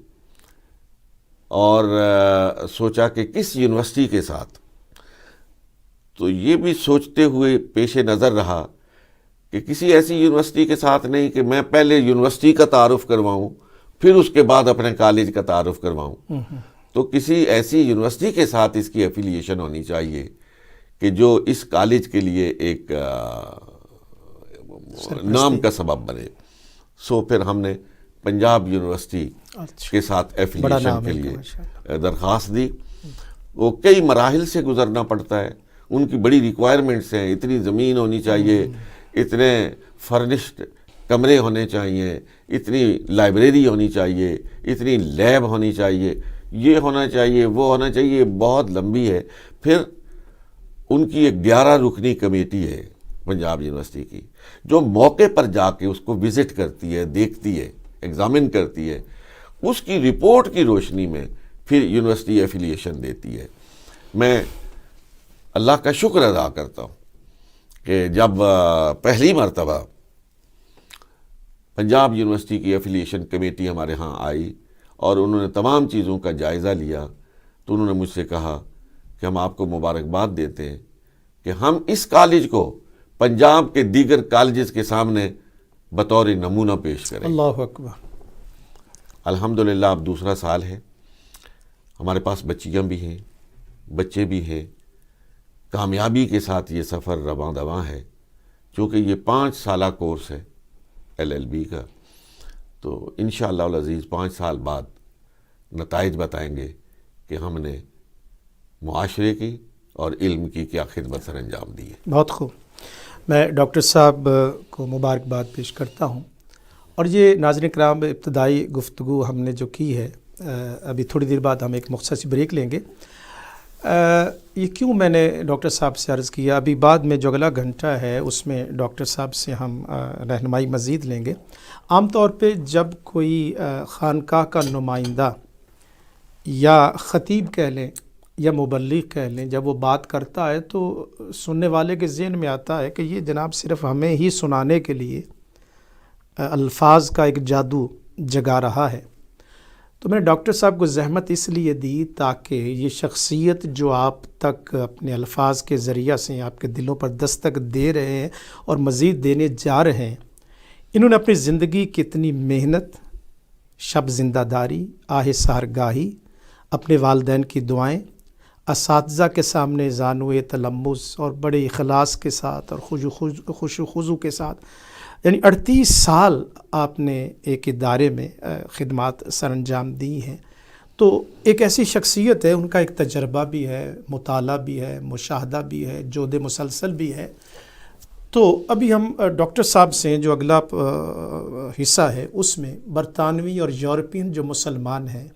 S2: اور سوچا کہ کس یونیورسٹی کے ساتھ. تو یہ بھی سوچتے ہوئے پیش نظر رہا کہ کسی ایسی یونیورسٹی کے ساتھ نہیں کہ میں پہلے یونیورسٹی کا تعارف کرواؤں پھر اس کے بعد اپنے کالج کا تعارف کرواؤں. تو کسی ایسی یونیورسٹی کے ساتھ اس کی ایفیلیشن ہونی چاہیے کہ جو اس کالج کے لیے ایک نام کا سبب بنے. سو پھر ہم نے پنجاب یونیورسٹی کے ساتھ ایفیلیشن کے لیے درخواست دی. وہ کئی مراحل سے گزرنا پڑتا ہے، ان کی بڑی ریکوائرمنٹس ہیں. اتنی زمین ہونی چاہیے، اتنے فرنشڈ کمرے ہونے چاہیے، اتنی لائبریری ہونی چاہیے، اتنی لیب ہونی چاہیے، یہ ہونا چاہیے، وہ ہونا چاہیے. بہت لمبی ہے. پھر ان کی ایک 11 رکنی کمیٹی ہے پنجاب یونیورسٹی کی، جو موقع پر جا کے اس کو وزٹ کرتی ہے، دیکھتی ہے، ایگزامن کرتی ہے. اس کی رپورٹ کی روشنی میں پھر یونیورسٹی ایفیلیشن دیتی ہے. میں اللہ کا شکر ادا کرتا ہوں کہ جب پہلی مرتبہ پنجاب یونیورسٹی کی ایفیلیشن کمیٹی ہمارے ہاں آئی اور انہوں نے تمام چیزوں کا جائزہ لیا تو انہوں نے مجھ سے کہا کہ ہم آپ کو مبارکباد دیتے ہیں کہ ہم اس کالج کو پنجاب کے دیگر کالجز کے سامنے بطور نمونہ پیش کریں.
S1: اللہ اکبر.
S2: الحمدللہ اب دوسرا سال ہے، ہمارے پاس بچیاں بھی ہیں، بچے بھی ہیں. کامیابی کے ساتھ یہ سفر رواں دواں ہے، چونکہ یہ 5 سالہ کورس ہے LLB کا. تو انشاءاللہ العزیز 5 سال بعد نتائج بتائیں گے کہ ہم نے معاشرے کی اور علم کی کیا خدمت سر انجام دی ہے.
S1: بہت خوب. میں ڈاکٹر صاحب کو مبارکباد پیش کرتا ہوں. اور یہ ناظرین کرام ابتدائی گفتگو ہم نے جو کی ہے، ابھی تھوڑی دیر بعد ہم ایک مختصر سی بریک لیں گے. یہ کیوں میں نے ڈاکٹر صاحب سے عرض کیا، ابھی بعد میں جو اگلا گھنٹہ ہے اس میں ڈاکٹر صاحب سے ہم رہنمائی مزید لیں گے. عام طور پہ جب کوئی خانقاہ کا نمائندہ یا خطیب کہہ لیں یا مبلغ کہہ لیں، جب وہ بات کرتا ہے تو سننے والے کے ذہن میں آتا ہے کہ یہ جناب صرف ہمیں ہی سنانے کے لیے الفاظ کا ایک جادو جگا رہا ہے. تو میں نے ڈاکٹر صاحب کو زحمت اس لیے دی تاکہ یہ شخصیت جو آپ تک اپنے الفاظ کے ذریعہ سے آپ کے دلوں پر دستک دے رہے ہیں اور مزید دینے جا رہے ہیں، انہوں نے اپنی زندگی کی اتنی محنت، شب زندہ داری، آہ سحرگاہی، اپنے والدین کی دعائیں، اساتذہ کے سامنے زانوئے تلمس اور بڑے اخلاص کے ساتھ اور خوش و خضوع کے ساتھ، یعنی 38 سال آپ نے ایک ادارے میں خدمات سر انجام دی ہیں. تو ایک ایسی شخصیت ہے، ان کا ایک تجربہ بھی ہے، مطالعہ بھی ہے، مشاہدہ بھی ہے، جود مسلسل بھی ہے. تو ابھی ہم ڈاکٹر صاحب سے جو اگلا حصہ ہے اس میں برطانوی اور یورپین جو مسلمان ہیں،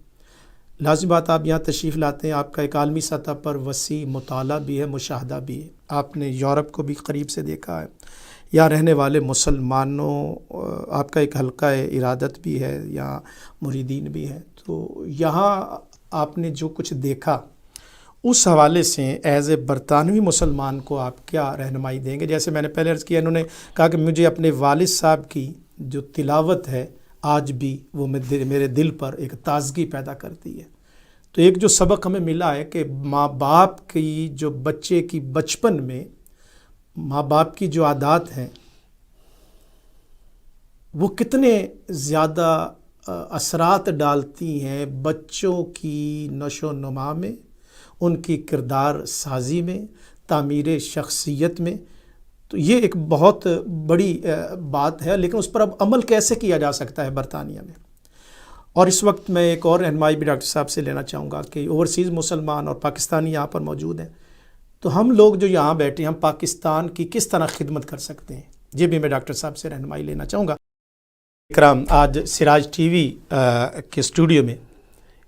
S1: لازم بات آپ یہاں تشریف لاتے ہیں، آپ کا ایک عالمی سطح پر وسیع مطالعہ بھی ہے، مشاہدہ بھی ہے. آپ نے یورپ کو بھی قریب سے دیکھا ہے، یہاں رہنے والے مسلمانوں، آپ کا ایک حلقہ ارادت بھی ہے، یہاں مریدین بھی ہیں. تو یہاں آپ نے جو کچھ دیکھا اس حوالے سے ایز اے برطانوی مسلمان کو آپ کیا رہنمائی دیں گے؟ جیسے میں نے پہلے عرض کیا، انہوں نے کہا کہ مجھے اپنے والد صاحب کی جو تلاوت ہے آج بھی وہ میرے دل پر ایک تازگی پیدا کرتی ہے. تو ایک جو سبق ہمیں ملا ہے کہ ماں باپ کی جو بچے کی بچپن میں ماں باپ کی جو عادات ہیں وہ کتنے زیادہ اثرات ڈالتی ہیں بچوں کی نشو و نما میں، ان کی کردار سازی میں، تعمیر شخصیت میں. تو یہ ایک بہت بڑی بات ہے، لیکن اس پر اب عمل کیسے کیا جا سکتا ہے برطانیہ میں؟ اور اس وقت میں ایک اور رہنمائی بھی ڈاکٹر صاحب سے لینا چاہوں گا کہ اوورسیز مسلمان اور پاکستانی یہاں پر موجود ہیں، تو ہم لوگ جو یہاں بیٹھے ہیں، ہم پاکستان کی کس طرح خدمت کر سکتے ہیں؟ یہ بھی میں ڈاکٹر صاحب سے رہنمائی لینا چاہوں گا. اکرام، آج سراج ٹی وی کے اسٹوڈیو میں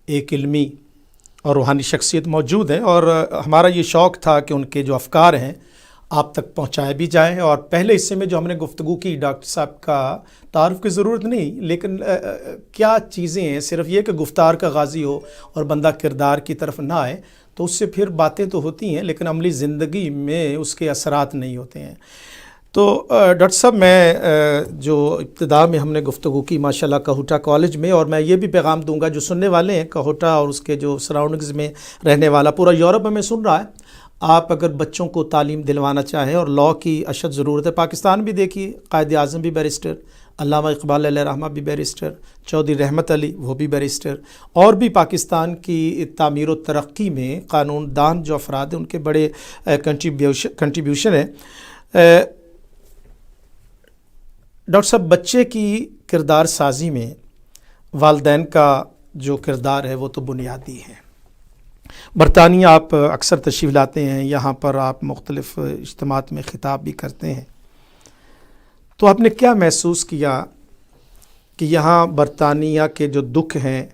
S1: ایک علمی اور روحانی شخصیت موجود ہے، اور ہمارا یہ شوق تھا کہ ان کے جو افکار ہیں آپ تک پہنچائے بھی جائیں. اور پہلے حصے میں جو ہم نے گفتگو کی، ڈاکٹر صاحب کا تعارف کی ضرورت نہیں، لیکن کیا چیزیں ہیں، صرف یہ کہ گفتار کا غازی ہو اور بندہ کردار کی طرف نہ آئے تو اس سے پھر باتیں تو ہوتی ہیں لیکن عملی زندگی میں اس کے اثرات نہیں ہوتے ہیں. تو ڈاکٹر صاحب، میں جو ابتدا میں ہم نے گفتگو کی ماشاءاللہ کہوٹہ کالج میں، اور میں یہ بھی پیغام دوں گا جو سننے والے ہیں کہوٹہ اور اس کے جو سراؤنڈنگز میں رہنے والا پورا یورپ ہمیں سن رہا ہے، آپ اگر بچوں کو تعلیم دلوانا چاہیں، اور لاء کی اشد ضرورت ہے. پاکستان بھی دیکھیے، قائد اعظم بھی بیرسٹر، علامہ اقبال علیہ رحمہ بھی بیرسٹر، چودھری رحمت علی وہ بھی بیرسٹر، اور بھی پاکستان کی تعمیر و ترقی میں قانون دان جو افراد ہیں ان کے بڑے کنٹریبیوشن ہے. ڈاکٹر صاحب، بچے کی کردار سازی میں والدین کا جو کردار ہے وہ تو بنیادی ہے. برطانیہ آپ اکثر تشریف لاتے ہیں، یہاں پر آپ مختلف اجتماعات میں خطاب بھی کرتے ہیں، تو آپ نے کیا محسوس کیا کہ یہاں برطانیہ کے جو دکھ ہیں،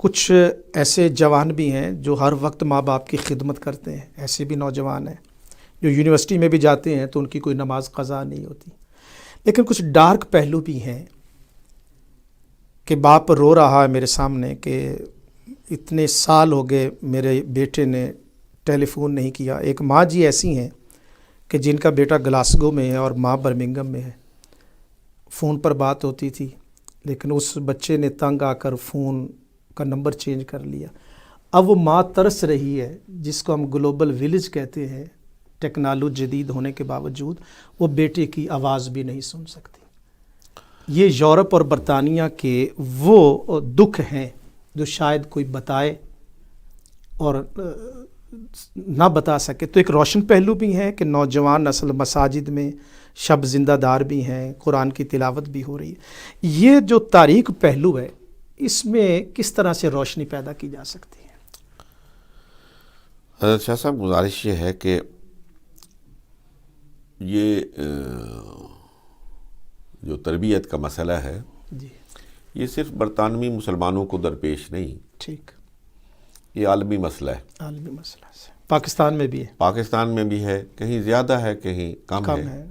S1: کچھ ایسے جوان بھی ہیں جو ہر وقت ماں باپ کی خدمت کرتے ہیں، ایسے بھی نوجوان ہیں جو یونیورسٹی میں بھی جاتے ہیں تو ان کی کوئی نماز قضا نہیں ہوتی، لیکن کچھ ڈارک پہلو بھی ہیں کہ باپ رو رہا ہے میرے سامنے کہ اتنے سال ہو گئے میرے بیٹے نے ٹیلی فون نہیں کیا. ایک ماں جی ایسی ہیں کہ جن کا بیٹا گلاسگو میں ہے اور ماں برمنگم میں ہے، فون پر بات ہوتی تھی، لیکن اس بچے نے تنگ آ کر فون کا نمبر چینج کر لیا۔ اب وہ ماں ترس رہی ہے، جس کو ہم گلوبل ویلیج کہتے ہیں، ٹیکنالوجی جدید ہونے کے باوجود وہ بیٹے کی آواز بھی نہیں سن سکتی۔ یہ یورپ اور برطانیہ کے وہ دکھ ہیں جو شاید کوئی بتائے اور نہ بتا سکے۔ تو ایک روشن پہلو بھی ہے کہ نوجوان نسل مساجد میں شب زندہ دار بھی ہیں، قرآن کی تلاوت بھی ہو رہی ہے۔ یہ جو تاریک پہلو ہے، اس میں کس طرح سے روشنی پیدا کی جا سکتی ہے؟
S2: حضرت شاہ صاحب، گزارش یہ ہے کہ یہ جو تربیت کا مسئلہ ہے،
S1: جی،
S2: یہ صرف برطانوی مسلمانوں کو درپیش نہیں،
S1: ٹھیک،
S2: یہ عالمی مسئلہ ہے۔
S1: عالمی مسئلہ سے پاکستان میں بھی ہے،
S2: پاکستان میں بھی ہے، کہیں زیادہ ہے کہیں کم ہے۔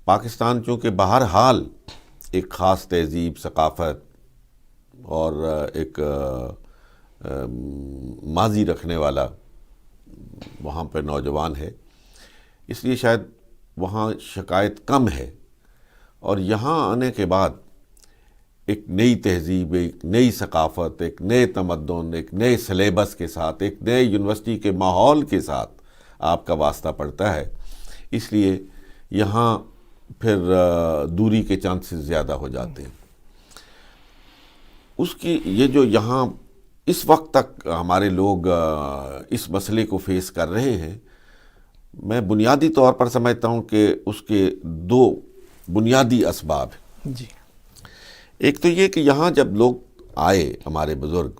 S2: پاکستان چونکہ بہرحال ایک خاص تہذیب، ثقافت اور ایک ماضی رکھنے والا وہاں پہ نوجوان ہے، اس لیے شاید وہاں شکایت کم ہے، اور یہاں آنے کے بعد ایک نئی تہذیب، ایک نئی ثقافت، ایک نئے تمدن، ایک نئے سلیبس کے ساتھ، ایک نئے یونیورسٹی کے ماحول کے ساتھ آپ کا واسطہ پڑتا ہے، اس لیے یہاں پھر دوری کے چانسز زیادہ ہو جاتے ہیں۔ اس کی یہ جو یہاں اس وقت تک ہمارے لوگ اس مسئلے کو فیس کر رہے ہیں، میں بنیادی طور پر سمجھتا ہوں کہ اس کے دو بنیادی اسباب ہیں۔
S1: جی،
S2: ایک تو یہ کہ یہاں جب لوگ آئے، ہمارے بزرگ،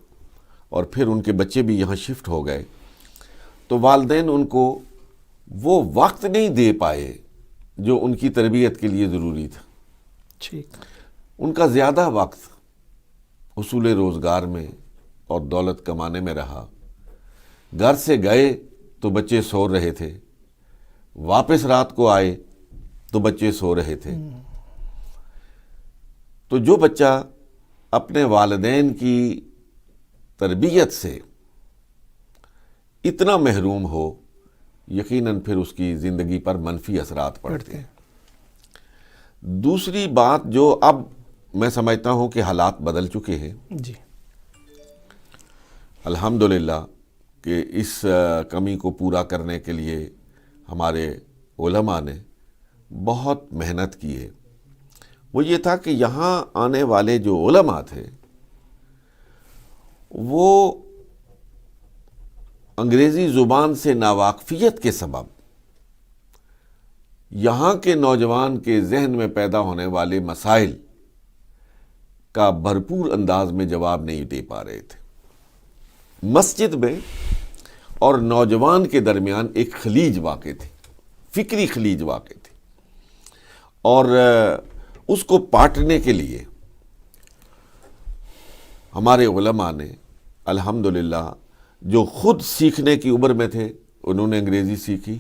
S2: اور پھر ان کے بچے بھی یہاں شفٹ ہو گئے، تو والدین ان کو وہ وقت نہیں دے پائے جو ان کی تربیت کے لیے ضروری تھا۔
S1: ٹھیک،
S2: ان کا زیادہ وقت حصول روزگار میں اور دولت کمانے میں رہا۔ گھر سے گئے تو بچے سو رہے تھے، واپس رات کو آئے تو بچے سو رہے تھے۔ تو جو بچہ اپنے والدین کی تربیت سے اتنا محروم ہو، یقیناً پھر اس کی زندگی پر منفی اثرات پڑتے ہیں۔ دوسری بات جو اب میں سمجھتا ہوں کہ حالات بدل چکے ہیں،
S1: جی،
S2: الحمدللہ کہ اس کمی کو پورا کرنے کے لیے ہمارے علماء نے بہت محنت کی ہے۔ وہ یہ تھا کہ یہاں آنے والے جو علماء تھے، وہ انگریزی زبان سے ناواقفیت کے سبب یہاں کے نوجوان کے ذہن میں پیدا ہونے والے مسائل کا بھرپور انداز میں جواب نہیں دے پا رہے تھے۔ مسجد میں اور نوجوان کے درمیان ایک خلیج واقع تھی، فکری خلیج واقع تھی، اور اس کو پاٹنے کے لیے ہمارے علماء نے الحمدللہ جو خود سیکھنے کی عمر میں تھے انہوں نے انگریزی سیکھی،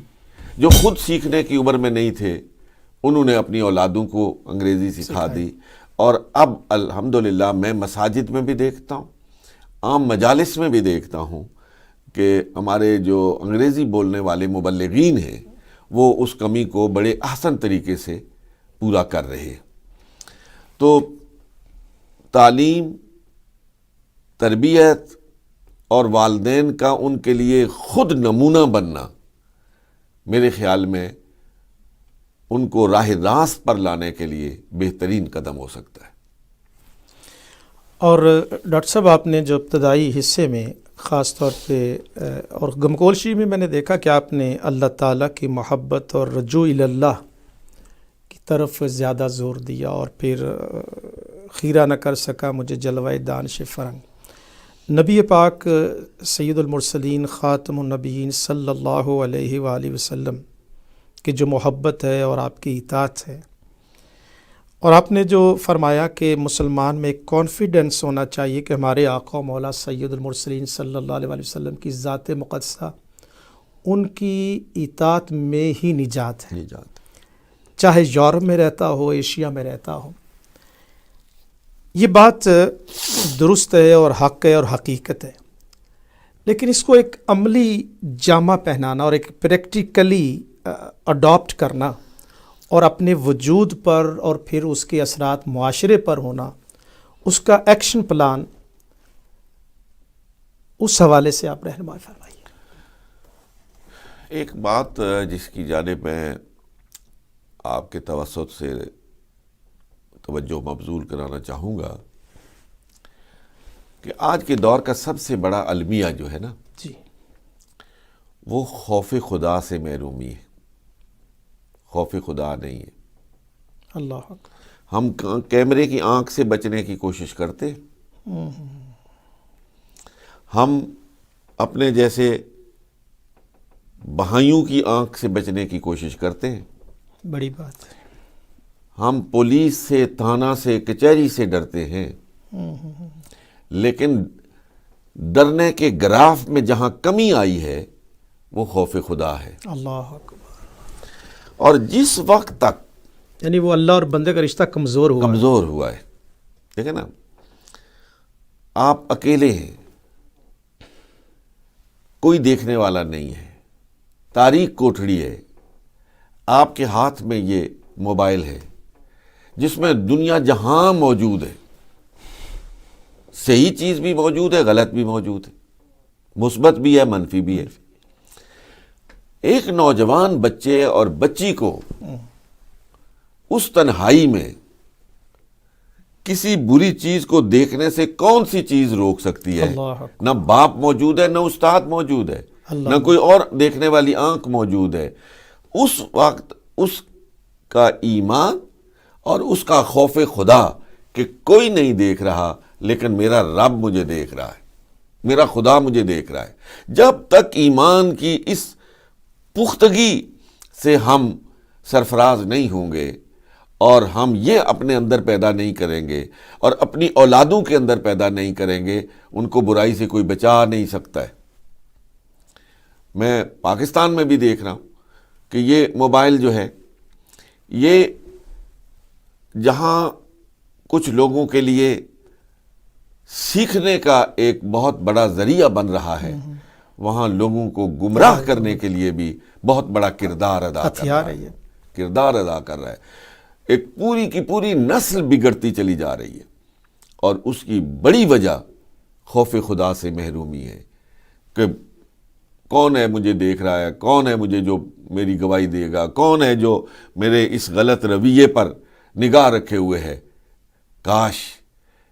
S2: جو خود سیکھنے کی عمر میں نہیں تھے انہوں نے اپنی اولادوں کو انگریزی سکھا دی۔ اور اب الحمدللہ میں مساجد میں بھی دیکھتا ہوں، عام مجالس میں بھی دیکھتا ہوں کہ ہمارے جو انگریزی بولنے والے مبلغین ہیں وہ اس کمی کو بڑے احسن طریقے سے پورا کر رہے ہیں۔ تو تعلیم، تربیت اور والدین کا ان کے لیے خود نمونہ بننا میرے خیال میں ان کو راہ راست پر لانے کے لیے بہترین قدم ہو سکتا ہے۔
S1: اور ڈاکٹر صاحب، آپ نے جو ابتدائی حصے میں خاص طور پہ اور گمکولشی میں نے دیکھا کہ آپ نے اللہ تعالیٰ کی محبت اور رجوع اللہ کی طرف زیادہ زور دیا، اور پھر خیرہ نہ کر سکا مجھے جلوہ دانش فرنگ۔ نبی پاک سید المرسلین خاتم النبیین صلی اللہ علیہ وآلہ وسلم کی جو محبت ہے اور آپ کی اطاعت ہے، اور آپ نے جو فرمایا کہ مسلمان میں ایک کانفیڈنس ہونا چاہیے کہ ہمارے آقا مولا سید المرسلین صلی اللہ علیہ وآلہ وسلم کی ذات مقدسہ، ان کی اطاعت میں ہی نجات ہے، چاہے یورپ میں رہتا ہو، ایشیا میں رہتا ہو۔ یہ بات درست ہے اور حق ہے اور حقیقت ہے، لیکن اس کو ایک عملی جامہ پہنانا اور ایک پریکٹیکلی اڈاپٹ کرنا اور اپنے وجود پر اور پھر اس کے اثرات معاشرے پر ہونا، اس کا ایکشن پلان، اس حوالے سے آپ رہنمائی فرمائیے۔
S2: ایک بات جس کی جانب میں آپ کے توسط سے توجہ مبذول کرانا چاہوں گا کہ آج کے دور کا سب سے بڑا المیہ جو ہے نا،
S1: جی،
S2: وہ خوف خدا سے محرومی ہے، خوف خدا نہیں ہے۔
S1: اللہ اکبر۔
S2: ہم کیمرے کی آنکھ سے بچنے کی کوشش کرتے، ہم اپنے جیسے بہائیوں کی آنکھ سے بچنے کی کوشش کرتے ہیں،
S1: بڑی بات ہے۔
S2: ہم پولیس سے، تھانہ سے، کچہری سے ڈرتے ہیں، لیکن ڈرنے کے گراف میں جہاں کمی آئی ہے وہ خوف خدا ہے۔
S1: اللہ اکبر۔
S2: اور جس وقت تک
S1: یعنی وہ اللہ اور بندے کا رشتہ کمزور
S2: ہوا ہے، دیکھیں نا، آپ اکیلے ہیں، کوئی دیکھنے والا نہیں ہے، تاریک کوٹھڑی ہے، آپ کے ہاتھ میں یہ موبائل ہے جس میں دنیا جہاں موجود ہے، صحیح چیز بھی موجود ہے، غلط بھی موجود ہے، مثبت بھی ہے، منفی بھی ہے۔ ایک نوجوان بچے اور بچی کو اس تنہائی میں کسی بری چیز کو دیکھنے سے کون سی چیز روک سکتی ہے؟
S1: اللہ اکبر۔
S2: نہ باپ موجود ہے، نہ استاد موجود ہے، نہ کوئی اور دیکھنے والی آنکھ موجود ہے۔ اس وقت اس کا ایمان اور اس کا خوف خدا کہ کوئی نہیں دیکھ رہا لیکن میرا رب مجھے دیکھ رہا ہے، میرا خدا مجھے دیکھ رہا ہے۔ جب تک ایمان کی اس پختگی سے ہم سرفراز نہیں ہوں گے اور ہم یہ اپنے اندر پیدا نہیں کریں گے اور اپنی اولادوں کے اندر پیدا نہیں کریں گے، ان کو برائی سے کوئی بچا نہیں سکتا ہے۔ میں پاکستان میں بھی دیکھ رہا ہوں کہ یہ موبائل جو ہے، یہ جہاں کچھ لوگوں کے لیے سیکھنے کا ایک بہت بڑا ذریعہ بن رہا ہے، وہاں لوگوں کو گمراہ کرنے کے لیے بھی بہت بڑا کردار ادا کر رہا ہے۔ ایک پوری کی پوری نسل بگڑتی چلی جا رہی ہے، اور اس کی بڑی وجہ خوف خدا سے محرومی ہے کہ کون ہے مجھے دیکھ رہا ہے، کون ہے مجھے جو میری گواہی دے گا، کون ہے جو میرے اس غلط رویے پر نگاہ رکھے ہوئے ہے۔ کاش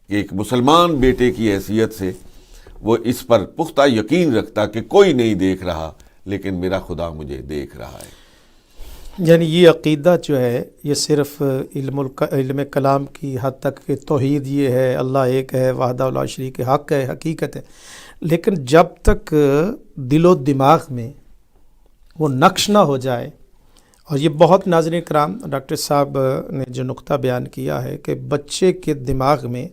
S2: کہ ایک مسلمان بیٹے کی حیثیت سے وہ اس پر پختہ یقین رکھتا کہ کوئی نہیں دیکھ رہا لیکن میرا خدا مجھے دیکھ رہا ہے۔
S1: یعنی یہ عقیدہ جو ہے یہ صرف علم کلام کی حد تک کہ توحید یہ ہے، اللہ ایک ہے، وحدہ لا شریک حق ہے، حقیقت ہے، لیکن جب تک دل و دماغ میں وہ نقش نہ ہو جائے، اور یہ بہت ناظرین کرام ڈاکٹر صاحب نے جو نقطہ بیان کیا ہے کہ بچے کے دماغ میں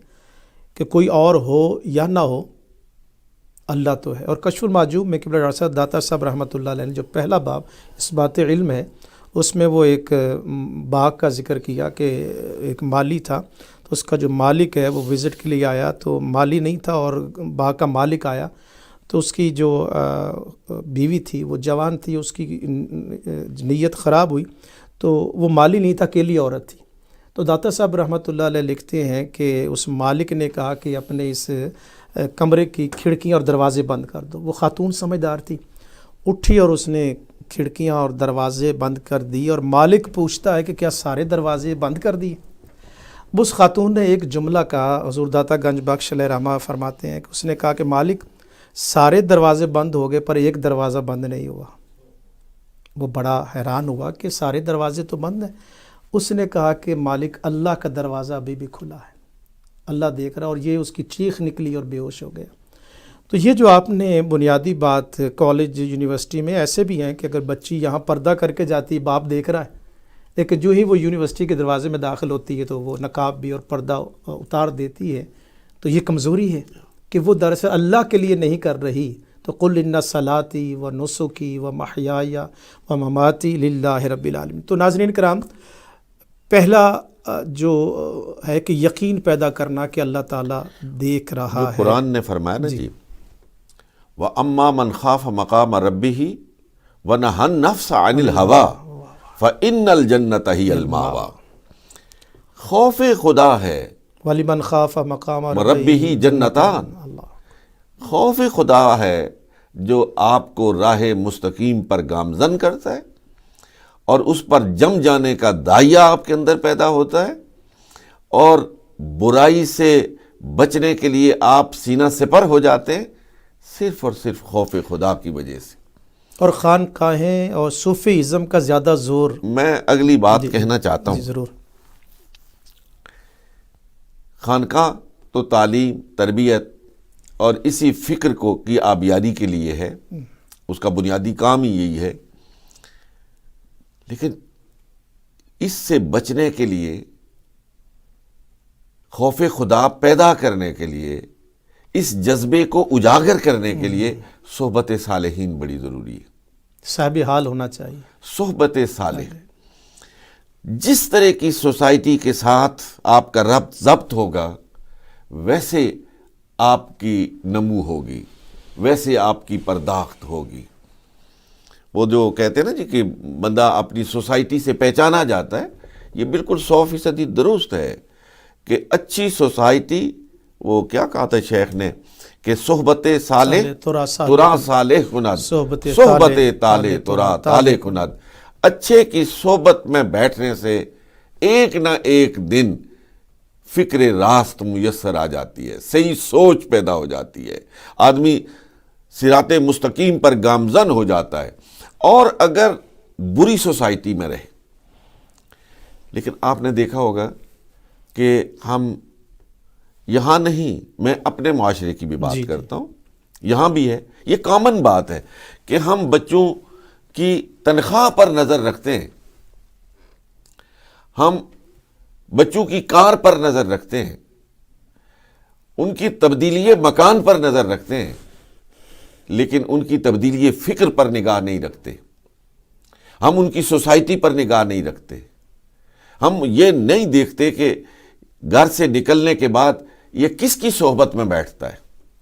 S1: کہ کوئی اور ہو یا نہ ہو، اللہ تو ہے۔ اور کشف المحجوب میں قبلہ ڈاکٹر صاحب داتا صاحب رحمۃ اللہ علیہ نے جو پہلا باب اس بات علم ہے، اس میں وہ ایک باغ کا ذکر کیا کہ ایک مالی تھا، تو اس کا جو مالک ہے وہ وزٹ کے لیے آیا، تو مالی نہیں تھا اور باغ کا مالک آیا، تو اس کی جو بیوی تھی وہ جوان تھی، اس کی نیت خراب ہوئی، تو وہ مالی نہیں تھا، اکیلی عورت تھی۔ تو داتا صاحب رحمۃ اللہ علیہ لکھتے ہیں کہ اس مالک نے کہا کہ اپنے اس کمرے کی کھڑکیاں اور دروازے بند کر دو۔ وہ خاتون سمجھدار تھی، اٹھی اور اس نے کھڑکیاں اور دروازے بند کر دی، اور مالک پوچھتا ہے کہ کیا سارے دروازے بند کر دیے؟ اس خاتون نے ایک جملہ کہا، حضور داتا گنج بخش علیہ رحمہ فرماتے ہیں کہ اس نے کہا کہ مالک سارے دروازے بند ہو گئے پر ایک دروازہ بند نہیں ہوا۔ وہ بڑا حیران ہوا کہ سارے دروازے تو بند ہیں۔ اس نے کہا کہ مالک اللہ کا دروازہ ابھی بھی کھلا ہے، اللہ دیکھ رہا، اور یہ اس کی چیخ نکلی اور بے ہوش ہو گیا۔ تو یہ جو آپ نے بنیادی بات، کالج یونیورسٹی میں ایسے بھی ہیں کہ اگر بچی یہاں پردہ کر کے جاتی، باپ دیکھ رہا ہے، لیکن جو ہی وہ یونیورسٹی کے دروازے میں داخل ہوتی ہے تو وہ نقاب بھی اور پردہ اتار دیتی ہے، تو یہ کمزوری ہے کہ وہ دراصل اللہ کے لیے نہیں کر رہی۔ تو قل ان صلاتی و نسکی و محیای و مماتی للہ رب العالمین۔ تو ناظرین کرام، پہلا جو ہے کہ یقین پیدا کرنا کہ اللہ تعالیٰ دیکھ رہا ہے۔
S2: قرآن نے فرمایا نا جی، وَأَمَّا مَنْ خَافَ مَقَامَ رَبِّهِ وَنَهَى النَّفْسَ عَنِ الْهَوَىٰ فَإِنَّ الْجَنَّةَ هِيَ الْمَأْوَىٰ۔ خوف خدا ہے
S1: وَلِمَنْ خَافَ مَقَامَ
S2: رَبِّهِ جَنَّتَانِ،
S1: اللہ،
S2: خوف خدا ہے جو آپ کو راہ مستقیم پر گامزن کرتا ہے اور اس پر جم جانے کا داعیہ آپ کے اندر پیدا ہوتا ہے، اور برائی سے بچنے کے لیے آپ سینہ سپر ہو جاتے ہیں صرف اور صرف خوف خدا کی وجہ سے۔
S1: اور خانقاہیں اور صوفی ازم کا زیادہ زور،
S2: میں اگلی بات کہنا چاہتا ہوں،
S1: ضرور،
S2: خانقاہ تو تعلیم، تربیت اور اسی فکر کو کی آبیاری کے لیے ہے، اس کا بنیادی کام ہی یہی ہے، لیکن اس سے بچنے کے لیے، خوف خدا پیدا کرنے کے لیے، اس جذبے کو اجاگر کرنے کے لیے صحبت صالحین بڑی ضروری ہے۔
S1: صاحب حال ہونا چاہیے۔
S2: صحبت صالح، جس طرح کی سوسائٹی کے ساتھ آپ کا ربط ضبط ہوگا ویسے آپ کی نمو ہوگی، ویسے آپ کی پرداخت ہوگی۔ وہ جو کہتے ہیں نا جی کہ بندہ اپنی سوسائٹی سے پہچانا جاتا ہے، یہ بالکل 100% درست ہے کہ اچھی سوسائٹی، وہ کیا کہا تھا شیخ نے کہ صحبت صالح ترا صالح کند، صحبت طالح ترا طالح کند۔ اچھے کی صحبت میں بیٹھنے سے ایک نہ ایک دن فکر راست میسر آ جاتی ہے، صحیح سوچ پیدا ہو جاتی ہے، آدمی صراط مستقیم پر گامزن ہو جاتا ہے۔ اور اگر بری سوسائٹی میں رہے، لیکن آپ نے دیکھا ہوگا کہ ہم یہاں نہیں، میں اپنے معاشرے کی بھی بات کرتا ہوں، یہاں بھی ہے، یہ کامن بات ہے کہ ہم بچوں کی تنخواہ پر نظر رکھتے ہیں، ہم بچوں کی کار پر نظر رکھتے ہیں، ان کی تبدیلی مکان پر نظر رکھتے ہیں، لیکن ان کی تبدیلی فکر پر نگاہ نہیں رکھتے، ہم ان کی سوسائٹی پر نگاہ نہیں رکھتے، ہم یہ نہیں دیکھتے کہ گھر سے نکلنے کے بعد یہ کس کی صحبت میں بیٹھتا ہے۔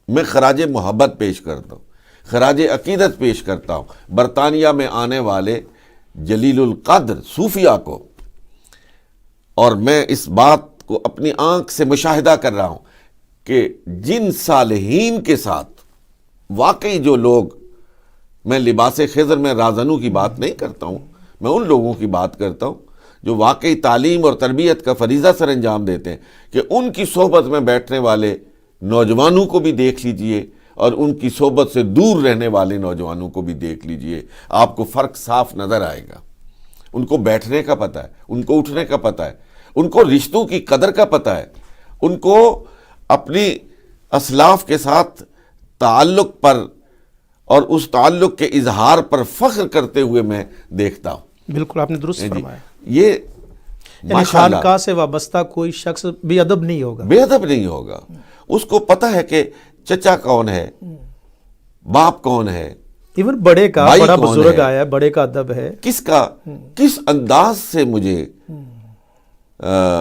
S2: میں خراج محبت پیش کرتا ہوں، خراج عقیدت پیش کرتا ہوں برطانیہ میں آنے والے جلیل القدر صوفیہ کو، اور میں اس بات کو اپنی آنکھ سے مشاہدہ کر رہا ہوں کہ جن صالحین کے ساتھ واقعی جو لوگ، میں لباس خضر میں رازنوں کی بات نہیں کرتا ہوں، میں ان لوگوں کی بات کرتا ہوں جو واقعی تعلیم اور تربیت کا فریضہ سر انجام دیتے ہیں، کہ ان کی صحبت میں بیٹھنے والے نوجوانوں کو بھی دیکھ لیجئے اور ان کی صحبت سے دور رہنے والے نوجوانوں کو بھی دیکھ لیجئے، آپ کو فرق صاف نظر آئے گا۔ ان کو بیٹھنے کا پتہ ہے، ان کو اٹھنے کا پتہ ہے، ان کو رشتوں کی قدر کا پتہ ہے، ان کو اپنی اسلاف کے ساتھ تعلق پر اور اس تعلق کے اظہار پر فخر کرتے ہوئے میں دیکھتا ہوں۔
S1: بالکل آپ نے درست فرمایا۔
S2: یہ
S1: یعنی خانقاہ سے وابستہ کوئی شخص بے ادب نہیں ہوگا،
S2: بے ادب نہیں ہوگا، اس کو پتہ ہے کہ چچا کون ہے، باپ کون ہے،
S1: ایون بڑے کا، بڑا بزرگ آیا ہے، بڑے کا ادب ہے،
S2: کس انداز سے مجھے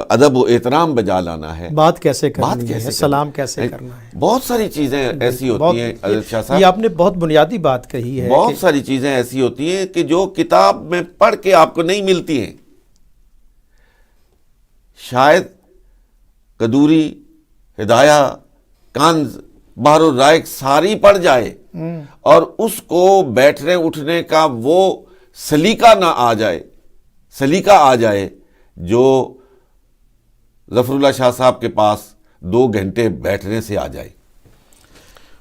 S2: ادب و احترام بجا لانا ہے،
S1: بات کیسے کرنی ہے، سلام کیسے کرنا ہے۔
S2: بہت ساری چیزیں ایسی ہوتی ہیں شاہ صاحب،
S1: یہ آپ نے بہت بنیادی بات کہی ہے،
S2: بہت ساری چیزیں ایسی ہوتی ہیں کہ جو کتاب میں پڑھ کے آپ کو نہیں ملتی ہیں۔ شاید قدوری، ہدایہ، کنز، بحر الرائق ساری پڑھ جائے اور اس کو بیٹھنے اٹھنے کا وہ سلیقہ نہ آ جائے، سلیقہ آ جائے جو ظفر اللہ شاہ صاحب کے پاس 2 گھنٹے بیٹھنے سے آ جائے،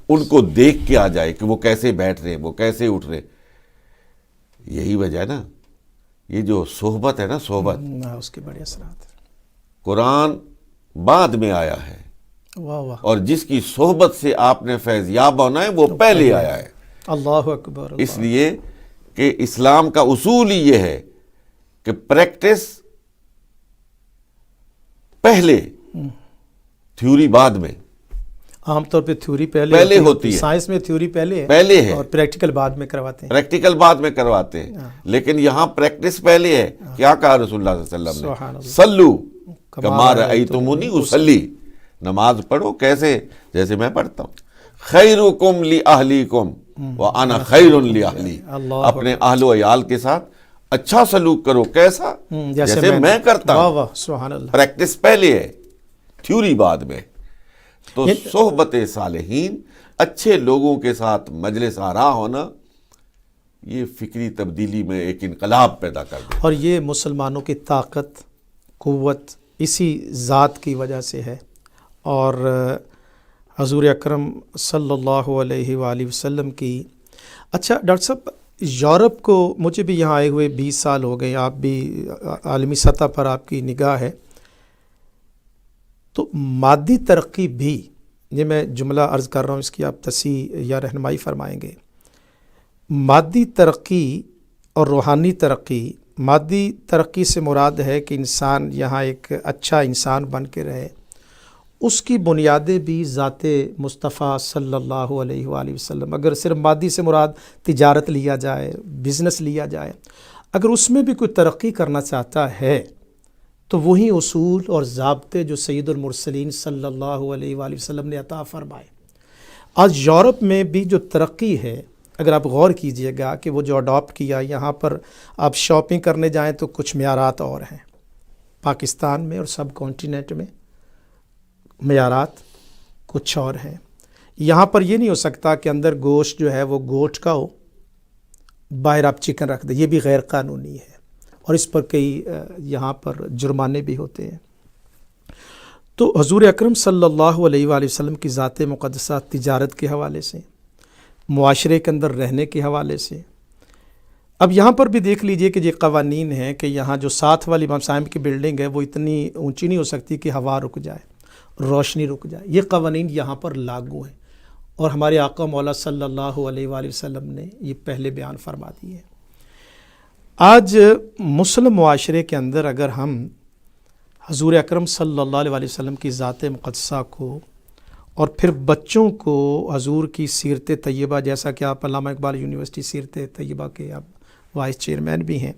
S2: ان کو دیکھ کے آ جائے کہ وہ کیسے بیٹھ رہے ہیں، وہ کیسے اٹھ رہے۔ یہی وجہ ہے نا، یہ جو صحبت ہے نا، صحبت،
S1: اس کے بڑے اثرات ہیں۔
S2: قرآن بعد میں آیا ہے،
S1: واہ واہ،
S2: اور جس کی صحبت سے آپ نے فیض یاب ہونا ہے وہ پہلے آیا ہے۔
S1: اللہ اکبر۔
S2: اس لیے کہ اسلام کا اصول ہی یہ ہے کہ پریکٹس پہلے، تھیوری بعد میں۔
S1: عام طور پہ تھیوری پہلے
S2: ہوتی ہے،
S1: سائنس میں تھیوری پہلے
S2: ہے
S1: اور پریکٹیکل بعد میں کرواتے ہیں،
S2: پریکٹیکل بعد میں کرواتے ہیں، لیکن یہاں پریکٹس پہلے ہے۔ کیا کہا رسول اللہ صلی اللہ علیہ وسلم نے؟ صلو کما رأیتمونی اصلی، نماز پڑھو کیسے؟ جیسے میں پڑھتا ہوں۔ خیرکم لأہلیکم، وَأَنَا خَيْرٌ لِأَهْلِي، اپنے اہل و عیال کے ساتھ اچھا سلوک کرو. کیسا؟ جیسے میں کرتا ہوں.
S1: واہ سبحان اللہ.
S2: پریکٹس پہلے ہے، تھیوری بعد میں. تو صحبت صالحین، اچھے لوگوں کے ساتھ مجلس آرا ہونا، یہ فکری تبدیلی میں ایک انقلاب پیدا کر دے.
S1: اور یہ مسلمانوں کی طاقت، قوت اسی ذات کی وجہ سے ہے. اور حضور اکرم صلی اللہ علیہ وآلہ وسلم کی. اچھا ڈاکٹر صاحب، یورپ کو مجھے بھی یہاں آئے ہوئے 20 سال ہو گئے، آپ بھی عالمی سطح پر آپ کی نگاہ ہے، تو مادی ترقی بھی، یہ میں جملہ عرض کر رہا ہوں، اس کی آپ تصحیح یا رہنمائی فرمائیں گے. مادی ترقی اور روحانی ترقی، مادی ترقی سے مراد ہے کہ انسان یہاں ایک اچھا انسان بن کے رہے، اس کی بنیادیں بھی ذات مصطفیٰ صلی اللہ علیہ وآلہ وسلم. اگر صرف مادی سے مراد تجارت لیا جائے، بزنس لیا جائے، اگر اس میں بھی کوئی ترقی کرنا چاہتا ہے تو وہی اصول اور ضابطے جو سید المرسلین صلی اللہ علیہ وآلہ وسلم نے عطا فرمائے. آج یورپ میں بھی جو ترقی ہے، اگر آپ غور کیجئے گا کہ وہ جو اڈاپٹ کیا، یہاں پر آپ شاپنگ کرنے جائیں تو کچھ معیارات اور ہیں، پاکستان میں اور سب کانٹیننٹ میں معیارات کچھ اور ہیں. یہاں پر یہ نہیں ہو سکتا کہ اندر گوشت جو ہے وہ گوٹ کا ہو، باہر آپ چکن رکھ دیں، یہ بھی غیر قانونی ہے، اور اس پر کئی یہاں پر جرمانے بھی ہوتے ہیں. تو حضور اکرم صلی اللہ علیہ وآلہ وسلم کی ذات مقدسہ تجارت کے حوالے سے، معاشرے کے اندر رہنے کے حوالے سے، اب یہاں پر بھی دیکھ لیجئے کہ یہ قوانین ہیں کہ یہاں جو ساتھ والی امام صاحب کی بلڈنگ ہے وہ اتنی اونچی نہیں ہو سکتی کہ ہوا رک جائے، روشنی رک جائے. یہ قوانین یہاں پر لاگو ہیں، اور ہمارے آقا مولا صلی اللہ علیہ وآلہ وسلم نے یہ پہلے بیان فرما دی ہے. آج مسلم معاشرے کے اندر اگر ہم حضور اکرم صلی اللہ علیہ وآلہ وسلم کی ذات مقدسہ کو اور پھر بچوں کو حضور کی سیرت طیبہ، جیسا کہ آپ علامہ اقبال یونیورسٹی سیرت طیبہ کے اب وائس چیئرمین بھی ہیں،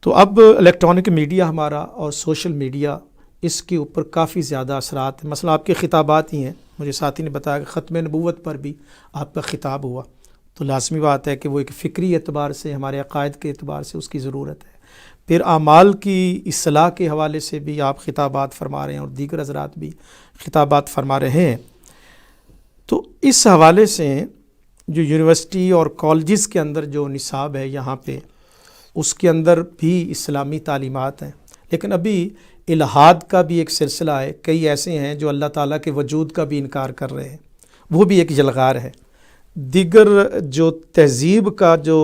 S1: تو اب الیکٹرانک میڈیا ہمارا اور سوشل میڈیا، اس کے اوپر کافی زیادہ اثرات ہیں. مثلا آپ کے خطابات ہی ہیں، مجھے ساتھی نے بتایا کہ ختم نبوت پر بھی آپ کا خطاب ہوا، تو لازمی بات ہے کہ وہ ایک فکری اعتبار سے، ہمارے عقائد کے اعتبار سے اس کی ضرورت ہے. پھر اعمال کی اصلاح کے حوالے سے بھی آپ خطابات فرما رہے ہیں، اور دیگر حضرات بھی خطابات فرما رہے ہیں. تو اس حوالے سے جو یونیورسٹی اور کالجز کے اندر جو نصاب ہے یہاں پہ، اس کے اندر بھی اسلامی تعلیمات ہیں، لیکن ابھی الہاد کا بھی ایک سلسلہ ہے. کئی ایسے ہیں جو اللہ تعالیٰ کے وجود کا بھی انکار کر رہے ہیں، وہ بھی ایک یلغار ہے. دیگر جو تہذیب کا جو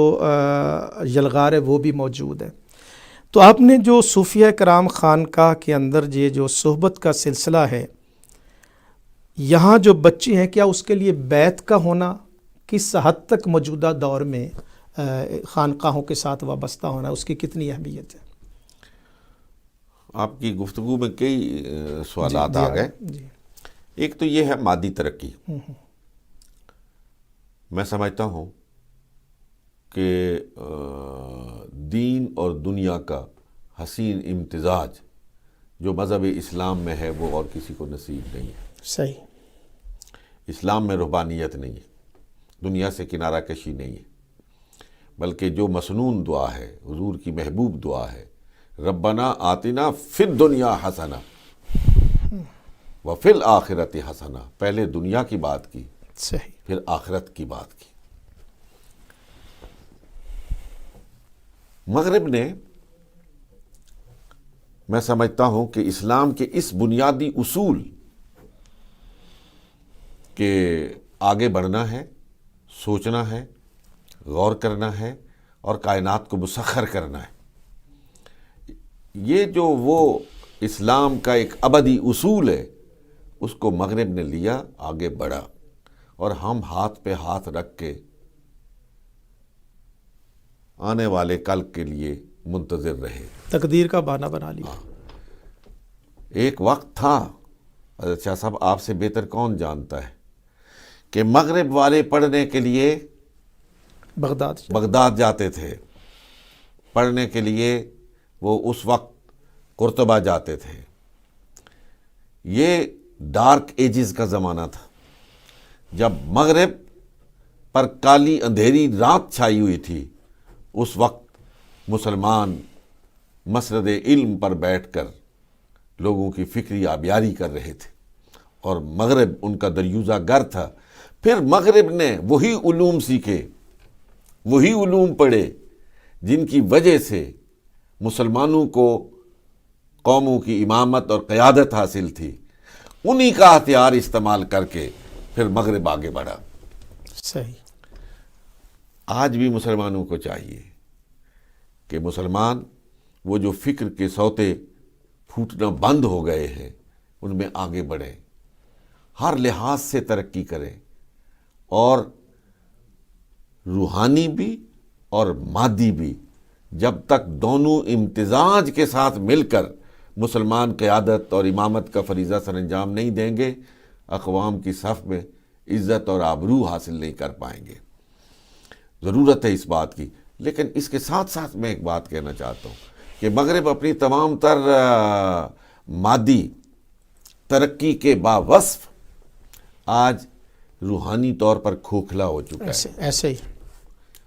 S1: یلغار ہے وہ بھی موجود ہے. تو آپ نے جو صوفیہ کرام خانقاہ کے اندر یہ جو صحبت کا سلسلہ ہے، یہاں جو بچے ہیں، کیا اس کے لیے بیت کا ہونا کس حد تک موجودہ دور میں خانقاہوں کے ساتھ وابستہ ہونا، اس کی کتنی اہمیت ہے؟
S2: آپ کی گفتگو میں کئی سوالات آ گئے. ایک تو یہ ہے مادی ترقی. میں سمجھتا ہوں کہ دین اور دنیا کا حسین امتزاج جو مذہب اسلام میں ہے وہ اور کسی کو نصیب نہیں ہے.
S1: صحیح.
S2: اسلام میں رہبانیت نہیں ہے، دنیا سے کنارہ کشی نہیں ہے، بلکہ جو مسنون دعا ہے، حضور کی محبوب دعا ہے، ربنا آتنا فی الدنیا حسنہ وفی الآخرۃ حسنہ. پہلے دنیا کی بات کی،
S1: صحیح،
S2: پھر آخرت کی بات کی. مغرب نے، میں سمجھتا ہوں کہ اسلام کے اس بنیادی اصول کہ آگے بڑھنا ہے، سوچنا ہے، غور کرنا ہے اور کائنات کو مسخر کرنا ہے، یہ جو وہ اسلام کا ایک ابدی اصول ہے، اس کو مغرب نے لیا، آگے بڑھا، اور ہم ہاتھ پہ ہاتھ رکھ کے آنے والے کل کے لیے منتظر رہے.
S1: تقدیر کا بہانہ بنا لیا.
S2: ایک وقت تھا، حضرت شاہ صاحب آپ سے بہتر کون جانتا ہے، کہ مغرب والے پڑھنے کے لیے بغداد جاتے تھے، پڑھنے کے لیے وہ اس وقت قرطبہ جاتے تھے. یہ ڈارک ایجز کا زمانہ تھا، جب مغرب پر کالی اندھیری رات چھائی ہوئی تھی، اس وقت مسلمان مسرد علم پر بیٹھ کر لوگوں کی فکری آبیاری کر رہے تھے، اور مغرب ان کا دریوزہ گر تھا۔ پھر مغرب نے وہی علوم سیکھے، وہی علوم پڑھے جن کی وجہ سے مسلمانوں کو قوموں کی امامت اور قیادت حاصل تھی، انہی کا ہتھیار استعمال کر کے پھر مغرب آگے بڑھا۔
S1: صحیح۔
S2: آج بھی مسلمانوں کو چاہیے کہ مسلمان وہ جو فکر کے سوتے پھوٹنا بند ہو گئے ہیں ان میں آگے بڑھیں، ہر لحاظ سے ترقی کریں، اور روحانی بھی اور مادی بھی، جب تک دونوں امتزاج کے ساتھ مل کر مسلمان قیادت اور امامت کا فریضہ سر انجام نہیں دیں گے، اقوام کی صف میں عزت اور آبرو حاصل نہیں کر پائیں گے۔ ضرورت ہے اس بات کی، لیکن اس کے ساتھ ساتھ میں ایک بات کہنا چاہتا ہوں کہ مغرب اپنی تمام تر مادی ترقی کے باوصف آج روحانی طور پر کھوکھلا ہو چکا ہے۔
S1: ایسے ہی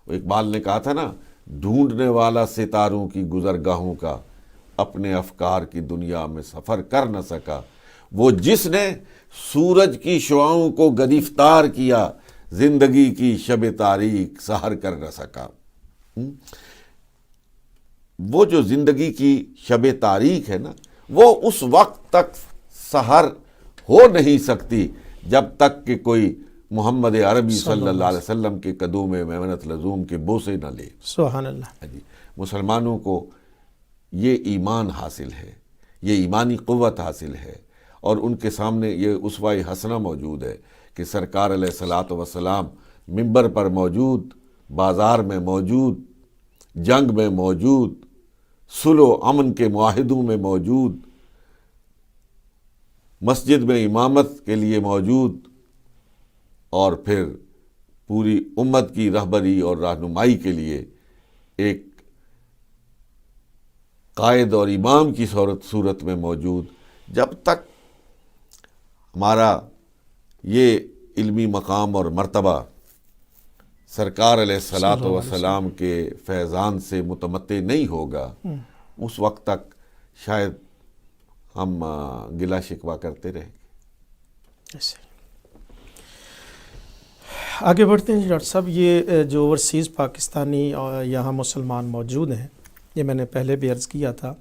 S2: وہ اقبال نے کہا تھا نا، ڈھونڈنے والا ستاروں کی گزرگاہوں کا اپنے افکار کی دنیا میں سفر کر نہ سکا، وہ جس نے سورج کی شعاؤں کو گرفتار کیا، زندگی کی شب تاریک سحر کر نہ سکا۔ وہ جو زندگی کی شب تاریک ہے نا، وہ اس وقت تک سحر ہو نہیں سکتی جب تک کہ کوئی محمد عربی صلی اللہ علیہ وسلم کے قدوم میمنت لزوم کے بوسے نہ لے۔
S1: سبحان اللہ۔
S2: جی، مسلمانوں کو یہ ایمان حاصل ہے، یہ ایمانی قوت حاصل ہے، اور ان کے سامنے یہ اسوہ حسنہ موجود ہے کہ سرکار علیہ الصلاۃ والسلام منبر پر موجود، بازار میں موجود، جنگ میں موجود، صلح و امن کے معاہدوں میں موجود، مسجد میں امامت کے لیے موجود، اور پھر پوری امت کی رہبری اور رہنمائی کے لیے ایک قائد اور امام کی صورت میں موجود۔ جب تک ہمارا یہ علمی مقام اور مرتبہ سرکار علیہ الصلاۃ والسلام کے فیضان سے متمتع نہیں ہوگا، اس وقت تک شاید ہم گلہ شکوہ کرتے رہیں گے۔
S1: آگے بڑھتے ہیں ڈاکٹر صاحب، یہ جو اوورسیز پاکستانی اور یہاں مسلمان موجود ہیں، یہ میں نے پہلے بھی عرض کیا تھا،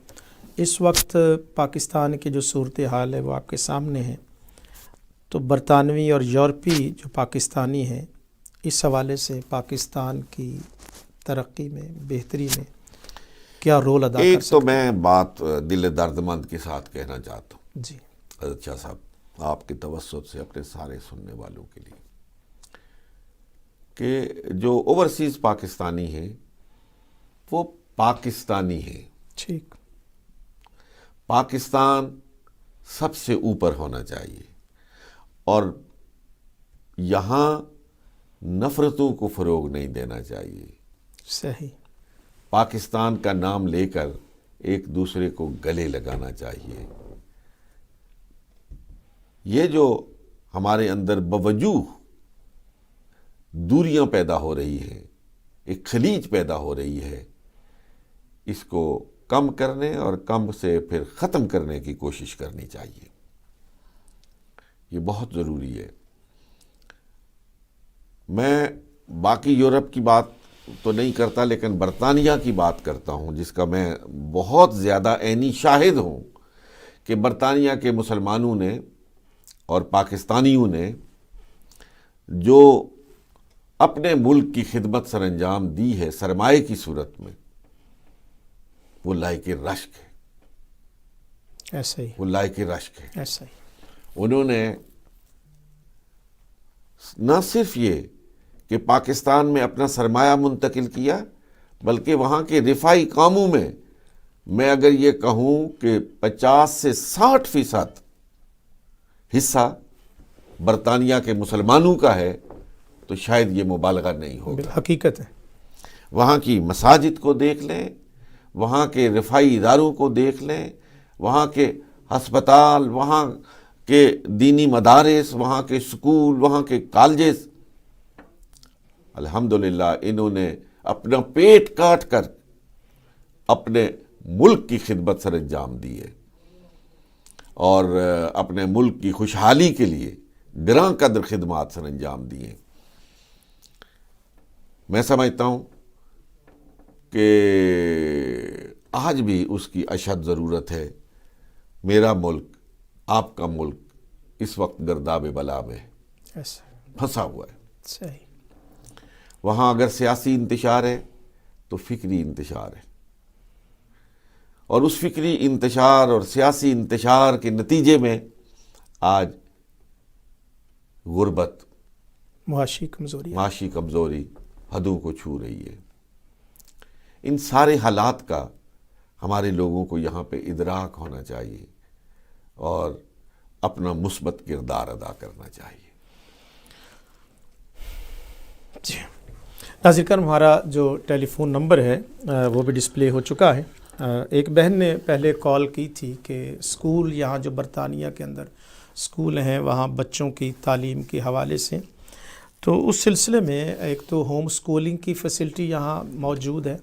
S1: اس وقت پاکستان کی جو صورتحال ہے وہ آپ کے سامنے ہے، تو برطانوی اور یورپی جو پاکستانی ہیں، اس حوالے سے پاکستان کی ترقی میں، بہتری میں کیا رول ادا کر سکتے ہیں؟
S2: ایک تو میں بات دل درد مند کے ساتھ کہنا چاہتا ہوں
S1: جی
S2: حضرت شاہ صاحب، آپ کے توسط سے اپنے سارے سننے والوں کے لیے، کہ جو اوورسیز پاکستانی ہیں وہ پاکستانی ہیں۔
S1: ٹھیک۔
S2: پاکستان سب سے اوپر ہونا چاہیے، اور یہاں نفرتوں کو فروغ نہیں دینا چاہیے۔
S1: صحیح۔
S2: پاکستان کا نام لے کر ایک دوسرے کو گلے لگانا چاہیے۔ یہ جو ہمارے اندر بوجوہ دوریاں پیدا ہو رہی ہیں، ایک خلیج پیدا ہو رہی ہے، اس کو کم کرنے اور کم سے پھر ختم کرنے کی کوشش کرنی چاہیے۔ یہ بہت ضروری ہے۔ میں باقی یورپ کی بات تو نہیں کرتا، لیکن برطانیہ کی بات کرتا ہوں، جس کا میں بہت زیادہ عینی شاہد ہوں کہ برطانیہ کے مسلمانوں نے اور پاکستانیوں نے جو اپنے ملک کی خدمت سر انجام دی ہے سرمایہ کی صورت میں، وہ لائق رشک ہے۔
S1: ایسا ہی،
S2: وہ لائق رشک ہے۔
S1: ایسا ہی۔
S2: انہوں نے نہ صرف یہ کہ پاکستان میں اپنا سرمایہ منتقل کیا، بلکہ وہاں کے رفائی کاموں میں اگر یہ کہوں کہ 50 سے 60% حصہ برطانیہ کے مسلمانوں کا ہے، تو شاید یہ مبالغہ نہیں ہوگا۔
S1: حقیقت ہے۔
S2: وہاں کی مساجد کو دیکھ لیں، وہاں کے رفائی اداروں کو دیکھ لیں، وہاں کے ہسپتال، وہاں کے دینی مدارس، وہاں کے سکول، وہاں کے کالجز، الحمدللہ انہوں نے اپنا پیٹ کاٹ کر اپنے ملک کی خدمت سر انجام دی ہے اور اپنے ملک کی خوشحالی کے لیے گراں قدر خدمات سر انجام دی ہیں۔ میں سمجھتا ہوں کہ آج بھی اس کی اشد ضرورت ہے۔ میرا ملک، آپ کا ملک اس وقت گرداب بلا میں پھنسا ہوا ہے۔
S1: صحیح۔
S2: وہاں اگر سیاسی انتشار ہے تو فکری انتشار ہے، اور اس فکری انتشار اور سیاسی انتشار کے نتیجے میں آج غربت، معاشی کمزوری حدوں کو چھو رہی ہے۔ ان سارے حالات کا ہمارے لوگوں کو یہاں پہ ادراک ہونا چاہیے اور اپنا مثبت کردار ادا کرنا چاہیے۔
S1: جی ناظرین کرام، ہمارا جو ٹیلی فون نمبر ہے وہ بھی ڈسپلے ہو چکا ہے۔ ایک بہن نے پہلے کال کی تھی کہ اسکول یہاں جو برطانیہ کے اندر اسکول ہیں وہاں بچوں کی تعلیم کے حوالے سے، تو اس سلسلے میں ایک تو ہوم اسکولنگ کی فیسلٹی یہاں موجود ہے،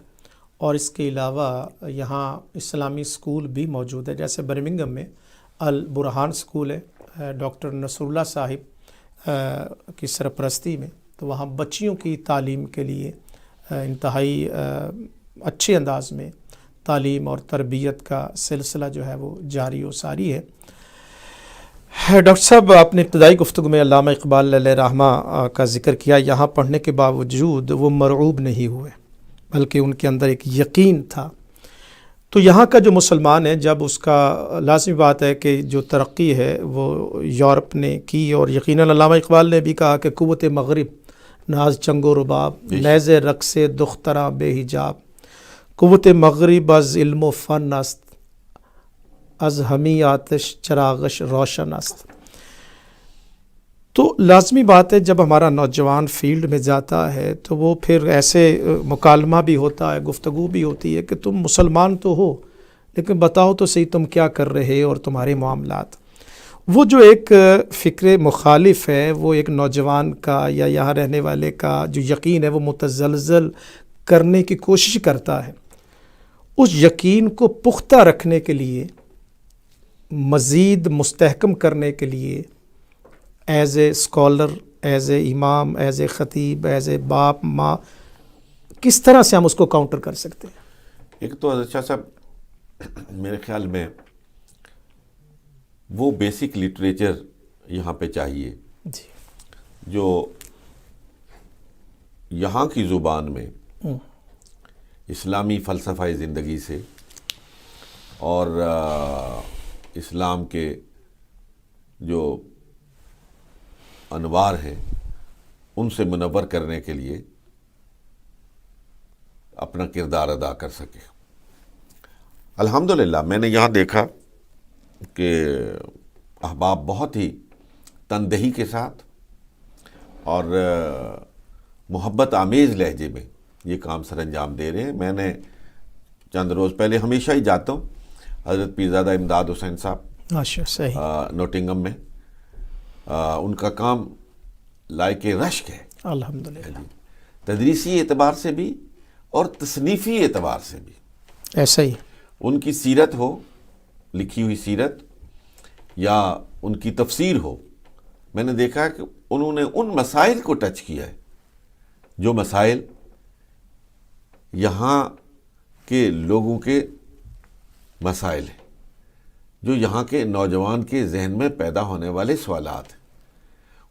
S1: اور اس کے علاوہ یہاں اسلامی اسکول بھی موجود ہے۔ جیسے برمنگھم میں البرہان اسکول ہے ڈاکٹر نصر اللہ صاحب کی سرپرستی میں، تو وہاں بچیوں کی تعلیم کے لیے انتہائی اچھے انداز میں تعلیم اور تربیت کا سلسلہ جو ہے وہ جاری و ساری ہے۔ ڈاکٹر صاحب، آپ نے ابتدائی گفتگو میں علامہ اقبال علیہ رحمہ کا ذکر کیا۔ یہاں پڑھنے کے باوجود وہ مرعوب نہیں ہوئے، بلکہ ان کے اندر ایک یقین تھا۔ تو یہاں کا جو مسلمان ہے، جب اس کا لازمی بات ہے کہ جو ترقی ہے وہ یورپ نے کی، اور یقیناً علامہ اقبال نے بھی کہا کہ قوت مغرب ناز چنگ و رباب، نیز رقص دختراں بے حجاب، قوت مغرب از علم و فن است، از ہمی آتش چراغش روشن است۔ تو لازمی بات ہے جب ہمارا نوجوان فیلڈ میں جاتا ہے تو وہ پھر ایسے مکالمہ بھی ہوتا ہے، گفتگو بھی ہوتی ہے کہ تم مسلمان تو ہو لیکن بتاؤ تو صحیح تم کیا کر رہے اور تمہارے معاملات۔ وہ جو ایک فکر مخالف ہے، وہ ایک نوجوان کا یا یہاں رہنے والے کا جو یقین ہے وہ متزلزل کرنے کی کوشش کرتا ہے۔ اس یقین کو پختہ رکھنے کے لیے، مزید مستحکم کرنے کے لیے، as a scholar, as a امام، ایز اے خطیب، ایز اے باپ ماں، کس طرح سے ہم اس کو کاؤنٹر کر سکتے ہیں؟
S2: ایک تو حضرت شاہ صاحب میرے خیال میں وہ بیسک لٹریچر یہاں پہ چاہیے
S1: جی،
S2: جو یہاں کی زبان میں اسلامی فلسفہ زندگی سے اور اسلام کے جو انوار ہیں ان سے منور کرنے کے لیے اپنا کردار ادا کر سکے۔ الحمدللہ میں نے یہاں دیکھا کہ احباب بہت ہی تندہی کے ساتھ اور محبت آمیز لہجے میں یہ کام سر انجام دے رہے ہیں۔ میں نے چند روز پہلے ہمیشہ ہی جاتا ہوں، حضرت پیرزادہ امداد حسین صاحب نوٹنگم میں، ان کا کام لائق رشک ہے
S1: الحمدللہ،
S2: تدریسی اعتبار سے بھی اور تصنیفی اعتبار سے بھی۔
S1: ایسا ہی
S2: ان کی سیرت ہو، لکھی ہوئی سیرت، یا ان کی تفسیر ہو، میں نے دیکھا کہ انہوں نے ان مسائل کو ٹچ کیا ہے جو مسائل یہاں کے لوگوں کے مسائل ہیں، جو یہاں کے نوجوان کے ذہن میں پیدا ہونے والے سوالات ہیں،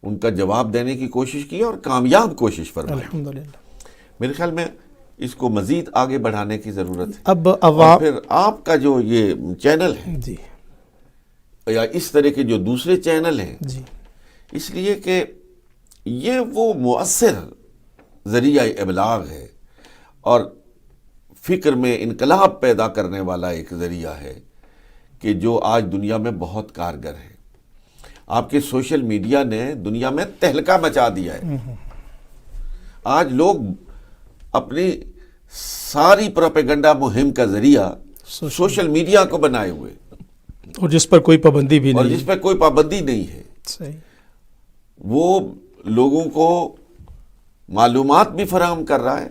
S2: ان کا جواب دینے کی کوشش کی اور کامیاب کوشش فرمائی۔
S1: الحمدللہ۔
S2: میرے خیال میں اس کو مزید آگے بڑھانے کی ضرورت ہے۔
S1: اب
S2: اور پھر آپ کا جو یہ چینل ہے
S1: جی
S2: یا اس طرح کے جو دوسرے چینل ہیں،
S1: جی،
S2: اس لیے کہ یہ وہ مؤثر ذریعہ ابلاغ ہے اور فکر میں انقلاب پیدا کرنے والا ایک ذریعہ ہے کہ جو آج دنیا میں بہت کارگر ہے۔ آپ کے سوشل میڈیا نے دنیا میں تہلکہ مچا دیا ہے۔ آج لوگ اپنی ساری پروپیگنڈا مہم کا ذریعہ سوشل میڈیا کو بنائے ہوئے،
S1: اور جس پر کوئی پابندی بھی
S2: اور
S1: نہیں،
S2: جس پہ کوئی پابندی نہیں ہے۔
S1: صحیح،
S2: وہ لوگوں کو معلومات بھی فراہم کر رہا ہے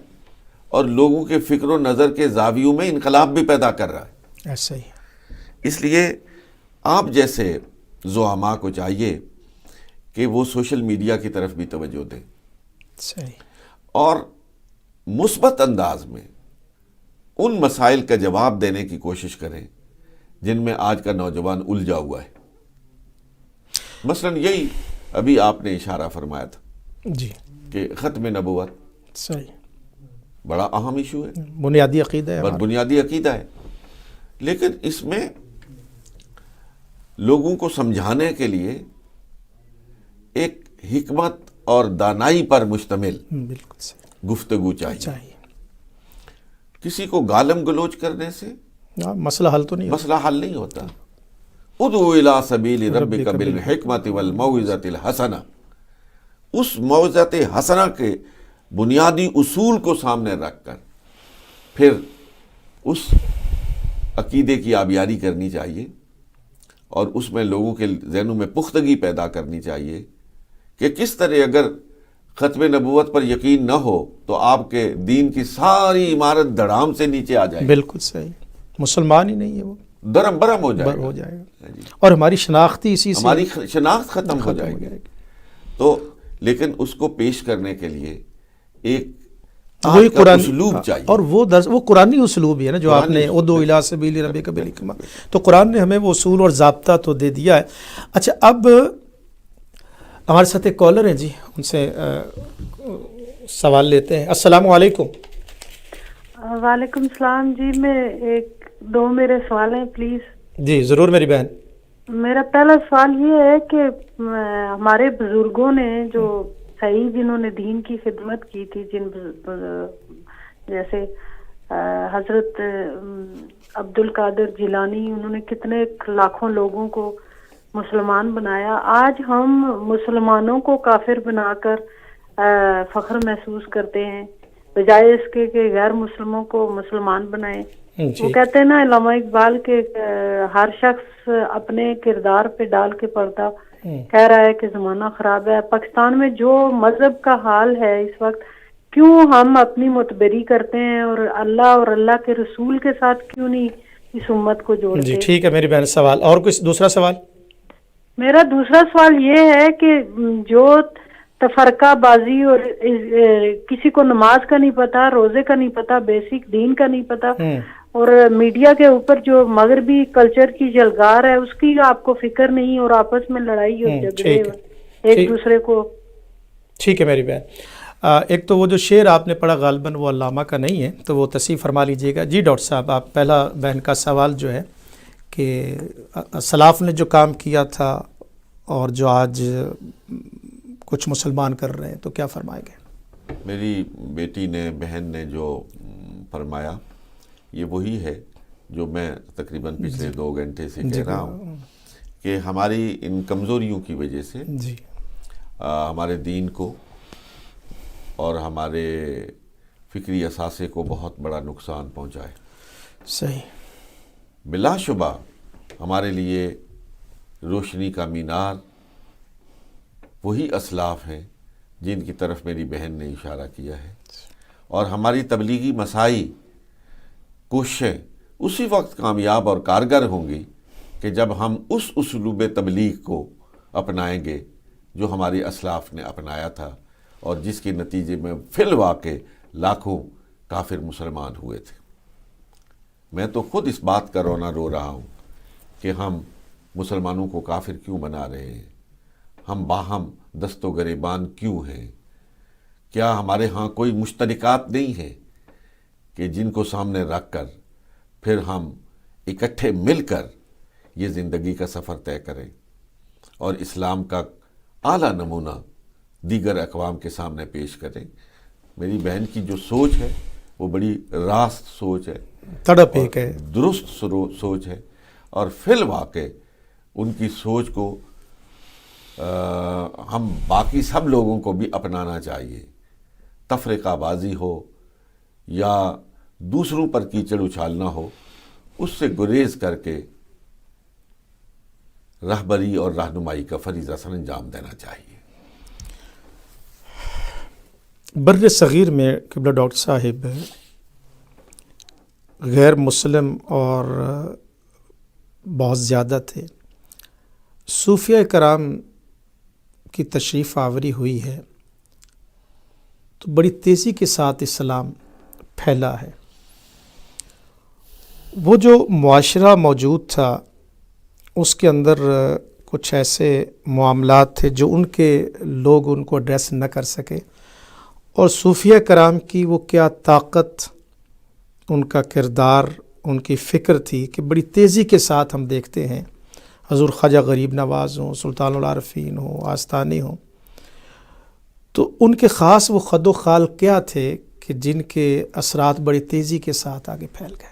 S2: اور لوگوں کے فکر و نظر کے زاویوں میں انقلاب بھی پیدا کر رہا ہے۔
S1: ایسا ہی
S2: اس لیے آپ جیسے زعماء کو چاہیے کہ وہ سوشل میڈیا کی طرف بھی توجہ دیں
S1: صحیح،
S2: اور مثبت انداز میں ان مسائل کا جواب دینے کی کوشش کریں جن میں آج کا نوجوان الجھا ہوا ہے۔ مثلاً یہی ابھی آپ نے اشارہ فرمایا تھا
S1: جی
S2: کہ ختم نبوت
S1: صحیح،
S2: بڑا اہم ایشو ہے،
S1: بنیادی عقیدہ ہے
S2: بہت
S1: ہمارا۔
S2: بنیادی عقیدہ ہے، لیکن اس میں لوگوں کو سمجھانے کے لیے ایک حکمت اور دانائی پر مشتمل
S1: بالکل صحیح
S2: گفتگو چاہیے۔
S1: چاہیے،
S2: کسی کو گالم گلوچ کرنے سے
S1: مسئلہ حل تو نہیں ہوتا۔
S2: مسئلہ حل نہیں ہوتا۔ ادعو الی سبیل ربک بالحکمت والموعظۃ الحسنہ، اس موعظۃ حسنہ کے بنیادی اصول کو سامنے رکھ کر پھر اس عقیدے کی آبیاری کرنی چاہیے اور اس میں لوگوں کے ذہنوں میں پختگی پیدا کرنی چاہیے کہ کس طرح اگر ختم نبوت پر یقین نہ ہو تو آپ کے دین کی ساری عمارت دھڑام سے نیچے آ جائے،
S1: بالکل صحیح، مسلمان ہی نہیں ہے وہ،
S2: درم برم ہو جائے
S1: ہو جائے گا، اور ہماری شناختی اسی سے
S2: ہماری شناخت ختم ہو جائے گی۔
S1: گی۔
S2: تو لیکن اس کو پیش کرنے کے لیے ایک
S1: وہی
S2: آج کا
S1: قرآن
S2: اسلوب چاہیے،
S1: اور وہ قرآنی اسلوب ہی ہے نا جو آپ نے ادعو الی سبیل ربک بالحکمہ، تو قرآن نے ہمیں وہ اصول اور ضابطہ تو دے دیا ہے۔ اچھا، اب ہمارے ساتھ ایک کالر ہیں جی، ان سے سوال لیتے ہیں۔ السلام علیکم۔
S3: وعلیکم السلام جی، دو میرے سوال ہیں پلیز۔
S1: جی ضرور میری بہن۔
S3: میرا پہلا سوال یہ ہے کہ ہمارے بزرگوں نے جو صحیح جنہوں نے دین کی خدمت کی تھی، جیسے حضرت عبد القادر جیلانی، انہوں نے کتنے لاکھوں لوگوں کو مسلمان بنایا۔ آج ہم مسلمانوں کو کافر بنا کر فخر محسوس کرتے ہیں بجائے اس کے کہ غیر مسلموں کو مسلمان بنائیں۔ وہ کہتے ہیں نا علامہ اقبال کے ہر شخص اپنے کردار پہ ڈال کے پڑتا کہہ رہا ہے کہ زمانہ خراب ہے۔ پاکستان میں جو مذہب کا حال ہے اس وقت، کیوں ہم اپنی متبری کرتے ہیں اور اللہ کے رسول کے ساتھ کیوں نہیں اس امت کو جوڑتے؟
S1: جی ٹھیک ہے میری بہن، سوال اور کچھ دوسرا سوال؟
S3: میرا دوسرا سوال یہ ہے کہ جو تفرقہ بازی اور کسی کو نماز کا نہیں پتا، روزے کا نہیں پتا، بیسک دین کا نہیں پتا، اور میڈیا کے اوپر جو مغربی کلچر کی جلگار ہے اس کی آپ کو فکر نہیں، اور آپس میں لڑائی اور جھگڑے ایک دوسرے کو۔
S1: ٹھیک ہے میری بہن۔ ایک تو وہ جو شعر آپ نے پڑھا غالباً وہ علامہ کا نہیں ہے، تو وہ تصحیح فرما لیجئے گا۔ جی ڈاکٹر صاحب، آپ پہلا بہن کا سوال جو ہے کہ سلاف نے جو کام کیا تھا اور جو آج کچھ مسلمان کر رہے ہیں تو کیا فرمائیں گے؟
S2: میری بیٹی نے، بہن نے جو فرمایا یہ وہی ہے جو میں تقریباً پچھلے 2 گھنٹے سے کہہ رہا ہوں کہ ہماری ان کمزوریوں کی وجہ سے
S1: جی
S2: ہمارے دین کو اور ہمارے فکری اثاثے کو بہت بڑا نقصان پہنچا ہے۔
S1: صحیح،
S2: بلا شبہ ہمارے لیے روشنی کا مینار وہی اسلاف ہیں جن کی طرف میری بہن نے اشارہ کیا ہے، اور ہماری تبلیغی مساعی کوششیں اسی وقت کامیاب اور کارگر ہوں گی کہ جب ہم اس اسلوب تبلیغ کو اپنائیں گے جو ہماری اسلاف نے اپنایا تھا اور جس کے نتیجے میں فی الواقع لاکھوں کافر مسلمان ہوئے تھے۔ میں تو خود اس بات کا رونا رو رہا ہوں کہ ہم مسلمانوں کو کافر کیوں بنا رہے ہیں، ہم باہم دست و گریبان کیوں ہیں؟ کیا ہمارے ہاں کوئی مشترکات نہیں ہیں کہ جن کو سامنے رکھ کر پھر ہم اکٹھے مل کر یہ زندگی کا سفر طے کریں اور اسلام کا اعلیٰ نمونہ دیگر اقوام کے سامنے پیش کریں؟ میری بہن کی جو سوچ ہے وہ بڑی راست سوچ ہے،
S1: تڑپ ایک ہے،
S2: درست سوچ ہے، اور فی الواقع ان کی سوچ کو ہم باقی سب لوگوں کو بھی اپنانا چاہیے۔ تفرقہ بازی ہو یا دوسروں پر کیچڑ اچھالنا ہو، اس سے گریز کر کے رہبری اور رہنمائی کا فریضہ سر انجام دینا چاہیے۔
S1: بر صغیر میں قبلہ ڈاکٹر صاحب غیر مسلم اور بہت زیادہ تھے. صوفیہ کرام کی تشریف آوری ہوئی ہے تو بڑی تیزی کے ساتھ اسلام پھیلا ہے. وہ جو معاشرہ موجود تھا اس کے اندر کچھ ایسے معاملات تھے جو ان کے لوگ ان کو ایڈریس نہ کر سکے، اور صوفیہ کرام کی وہ کیا طاقت، ان کا کردار، ان کی فکر تھی کہ بڑی تیزی کے ساتھ ہم دیکھتے ہیں حضور خواجہ غریب نواز ہوں، سلطان العارفین ہوں، آستانی ہوں، تو ان کے خاص وہ خد و خال کیا تھے کہ جن کے اثرات بڑی تیزی کے ساتھ آگے پھیل گئے؟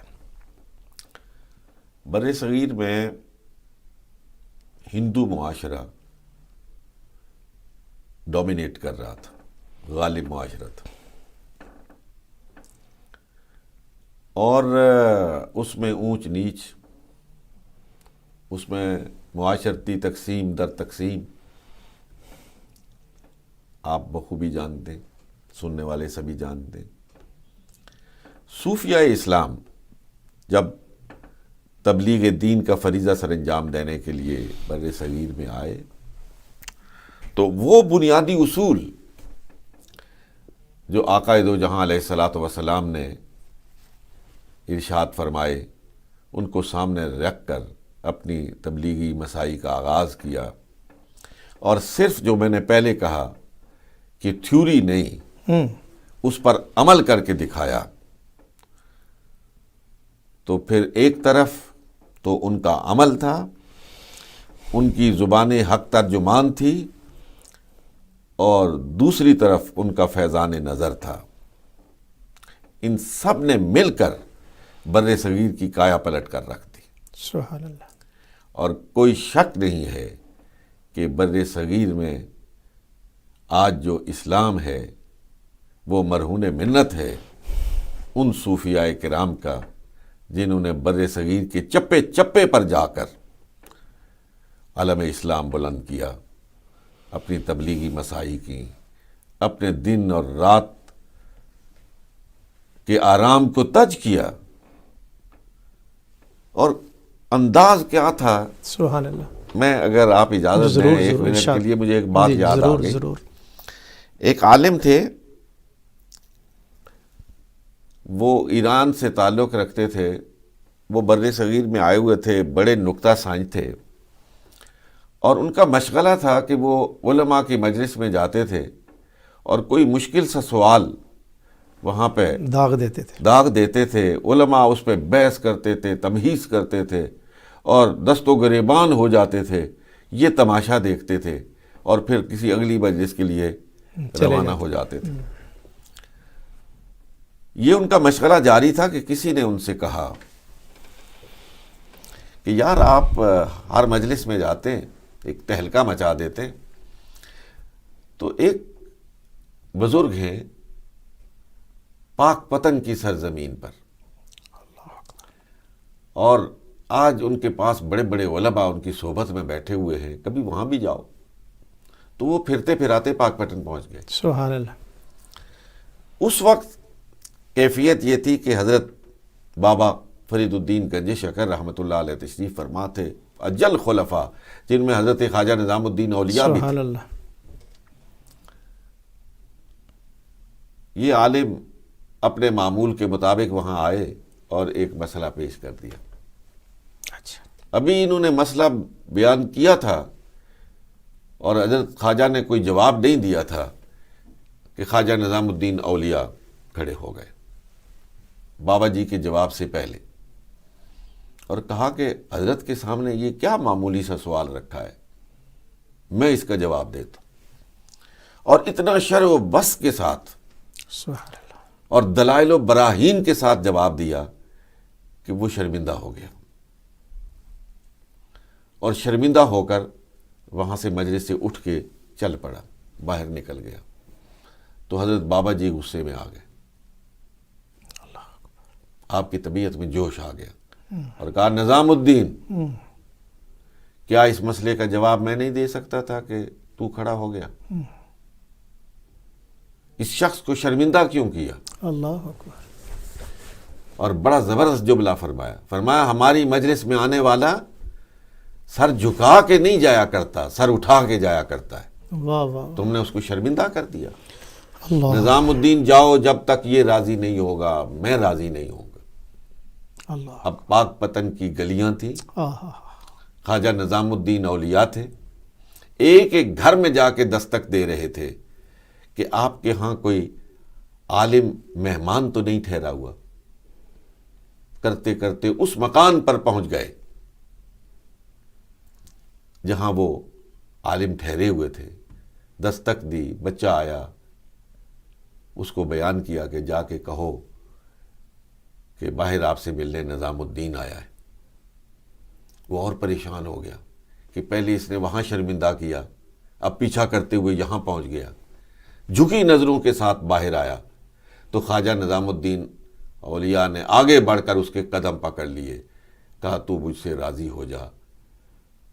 S2: بر صغیر میں ہندو معاشرہ ڈومینیٹ کر رہا تھا، غالب معاشرہ تھا، اور اس میں اونچ نیچ، اس میں معاشرتی تقسیم در تقسیم آپ بخوبی جانتے ہیں، سننے والے سبھی جانتے ہیں. صوفیہ اسلام جب تبلیغ دین کا فریضہ سر انجام دینے کے لیے بر صغیر میں آئے تو وہ بنیادی اصول جو آقا دو جہاں علیہ الصلاۃ والسلام نے ارشاد فرمائے ان کو سامنے رکھ کر اپنی تبلیغی مساعی کا آغاز کیا، اور صرف جو میں نے پہلے کہا کہ تھیوری نہیں، اس پر عمل کر کے دکھایا. تو پھر ایک طرف تو ان کا عمل تھا، ان کی زبان حق ترجمان تھی، اور دوسری طرف ان کا فیضان نظر تھا. ان سب نے مل کر بر صغیر کی کایا پلٹ کر رکھ دی.
S1: سبحان اللہ.
S2: اور کوئی شک نہیں ہے کہ بر صغیر میں آج جو اسلام ہے وہ مرہون منت ہے ان صوفیاء کرام کا جنہوں نے بر صغیر کے چپے چپے پر جا کر علم اسلام بلند کیا، اپنی تبلیغی مساعی کی، اپنے دن اور رات کے آرام کو تج کیا. اور انداز کیا تھا،
S1: سبحان اللہ.
S2: میں اگر آپ اجازت دیں ایک منٹ کے لیے مجھے ایک بات یاد آ گئی.
S1: ضرور.
S2: ایک عالم تھے، وہ ایران سے تعلق رکھتے تھے، وہ بر صغیر میں آئے ہوئے تھے، بڑے نکتہ سائنس تھے، اور ان کا مشغلہ تھا کہ وہ علماء کی مجلس میں جاتے تھے اور کوئی مشکل سا سوال وہاں پہ
S1: داغ دیتے تھے.
S2: علماء اس پہ بحث کرتے تھے، تمہیز کرتے تھے، اور دست و گریبان ہو جاتے تھے. یہ تماشا دیکھتے تھے اور پھر کسی اگلی مجلس کے لیے روانہ ہو جاتے تھے. یہ ان کا مشغلہ جاری تھا کہ کسی نے ان سے کہا کہ یار آپ ہر مجلس میں جاتے ہیں، ایک تہلکہ مچا دیتے ہیں. تو ایک بزرگ ہیں پاک پتن کی سرزمین پر، اور آج ان کے پاس بڑے بڑے علماء ان کی صحبت میں بیٹھے ہوئے ہیں، کبھی وہاں بھی جاؤ. تو وہ پھرتے پھراتے پاک پتن پہنچ گئے.
S1: سبحان اللہ.
S2: اس وقت کیفیت یہ تھی کہ حضرت بابا فرید الدین گنج شکر رحمۃ اللہ علیہ تشریف فرما تھے، اجل خلفاء، جن میں حضرت خواجہ نظام الدین اولیاء بھی
S1: سبحان
S2: تھے.
S1: اللہ.
S2: یہ عالم اپنے معمول کے مطابق وہاں آئے اور ایک مسئلہ پیش کر دیا.
S1: اچھا.
S2: ابھی انہوں نے مسئلہ بیان کیا تھا اور حضرت خواجہ نے کوئی جواب نہیں دیا تھا کہ خواجہ نظام الدین اولیاء کھڑے ہو گئے بابا جی کے جواب سے پہلے، اور کہا کہ حضرت کے سامنے یہ کیا معمولی سا سوال رکھا ہے، میں اس کا جواب دیتا ہوں. اور اتنا شرح و بس کے ساتھ
S1: سبحان اللہ.
S2: اور دلائل و براہین کے ساتھ جواب دیا کہ وہ شرمندہ ہو گیا، اور شرمندہ ہو کر وہاں سے مجلس سے اٹھ کے چل پڑا، باہر نکل گیا. تو حضرت بابا جی غصے میں آ گئے، آپ کی طبیعت میں جوش آ گیا، اور کہا نظام الدین، کیا اس مسئلے کا جواب میں نہیں دے سکتا تھا کہ تو کھڑا ہو گیا؟ اس شخص کو شرمندہ کیوں کیا؟
S1: اللہ اکبر.
S2: اور بڑا زبردست جملہ فرمایا ہماری مجلس میں آنے والا سر جھکا کے نہیں جایا کرتا، سر اٹھا کے جایا کرتا ہے.
S1: واہ واہ.
S2: تم نے اس کو شرمندہ کر دیا.
S1: اللہ
S2: نظام الدین جاؤ، جب تک یہ راضی نہیں ہوگا میں راضی نہیں ہوں گا.
S1: اللہ.
S2: اب پاک پتن کی گلیاں تھیں، خواجہ نظام الدین اولیاء تھے، ایک ایک گھر میں جا کے دستک دے رہے تھے کہ آپ کے ہاں کوئی عالم مہمان تو نہیں ٹھہرا ہوا. کرتے کرتے اس مکان پر پہنچ گئے جہاں وہ عالم ٹھہرے ہوئے تھے. دستک دی، بچہ آیا، اس کو بیان کیا کہ جا کے کہو کہ باہر آپ سے ملنے نظام الدین آیا ہے. وہ اور پریشان ہو گیا کہ پہلے اس نے وہاں شرمندہ کیا، اب پیچھا کرتے ہوئے یہاں پہنچ گیا. جھکی نظروں کے ساتھ باہر آیا تو خواجہ نظام الدین اولیاء نے آگے بڑھ کر اس کے قدم پکڑ لیے، کہا تو مجھ سے راضی ہو جا،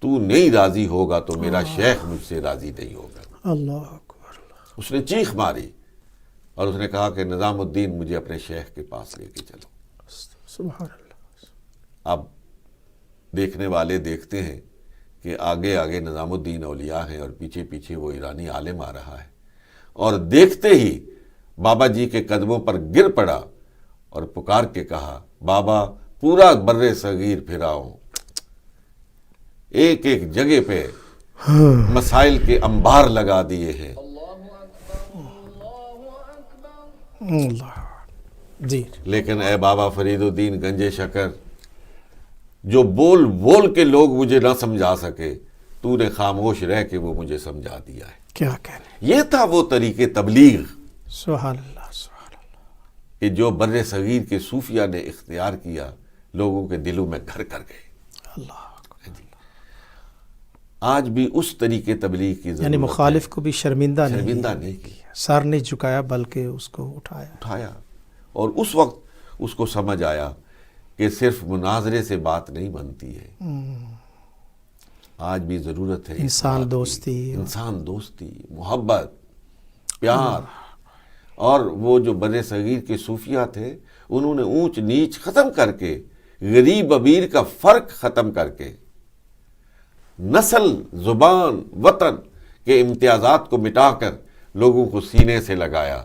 S2: تو نہیں راضی ہوگا تو میرا شیخ مجھ سے راضی نہیں ہوگا.
S1: اللہ اکبر.
S2: اس نے چیخ ماری اور اس نے کہا کہ نظام الدین مجھے اپنے شیخ کے پاس لے کے چلو.
S1: سبحان اللہ.
S2: اب دیکھنے والے دیکھتے ہیں کہ آگے آگے نظام الدین اولیاء ہیں اور پیچھے پیچھے وہ ایرانی عالم آ رہا ہے، اور دیکھتے ہی بابا جی کے قدموں پر گر پڑا اور پکار کے کہا بابا پورا بر صغیر پھراؤں، ایک ایک جگہ پہ مسائل کے انبار لگا دیے ہیں.
S1: اللہ. جی.
S2: لیکن اے بابا فرید الدین گنج شکر، جو بول بول کے لوگ مجھے نہ سمجھا سکے، تو نے خاموش رہ کے وہ مجھے سمجھا دیا ہے.
S1: کیا کہنے.
S2: یہ تھا وہ طریقے تبلیغ
S1: سبحان اللہ. سبحان اللہ.
S2: کہ جو بر صغیر کے صوفیہ نے اختیار کیا، لوگوں کے دلوں میں گھر کر گئے.
S1: اللہ.
S2: آج بھی اس طریقے تبلیغ کی ضرورت
S1: یعنی مخالف
S2: ہے.
S1: کو بھی شرمندہ
S2: نہیں کیا،
S1: سر نہیں جھکایا بلکہ اس کو اٹھایا.
S2: اور اس وقت اس کو سمجھ آیا کہ صرف مناظرے سے بات نہیں بنتی ہے. آج بھی ضرورت ہے
S1: انسان دوستی،
S2: محبت، پیار. اور وہ جو بر صغیر کے صوفیہ تھے، انہوں نے اونچ نیچ ختم کر کے، غریب امیر کا فرق ختم کر کے، نسل، زبان، وطن کے امتیازات کو مٹا کر لوگوں کو سینے سے لگایا،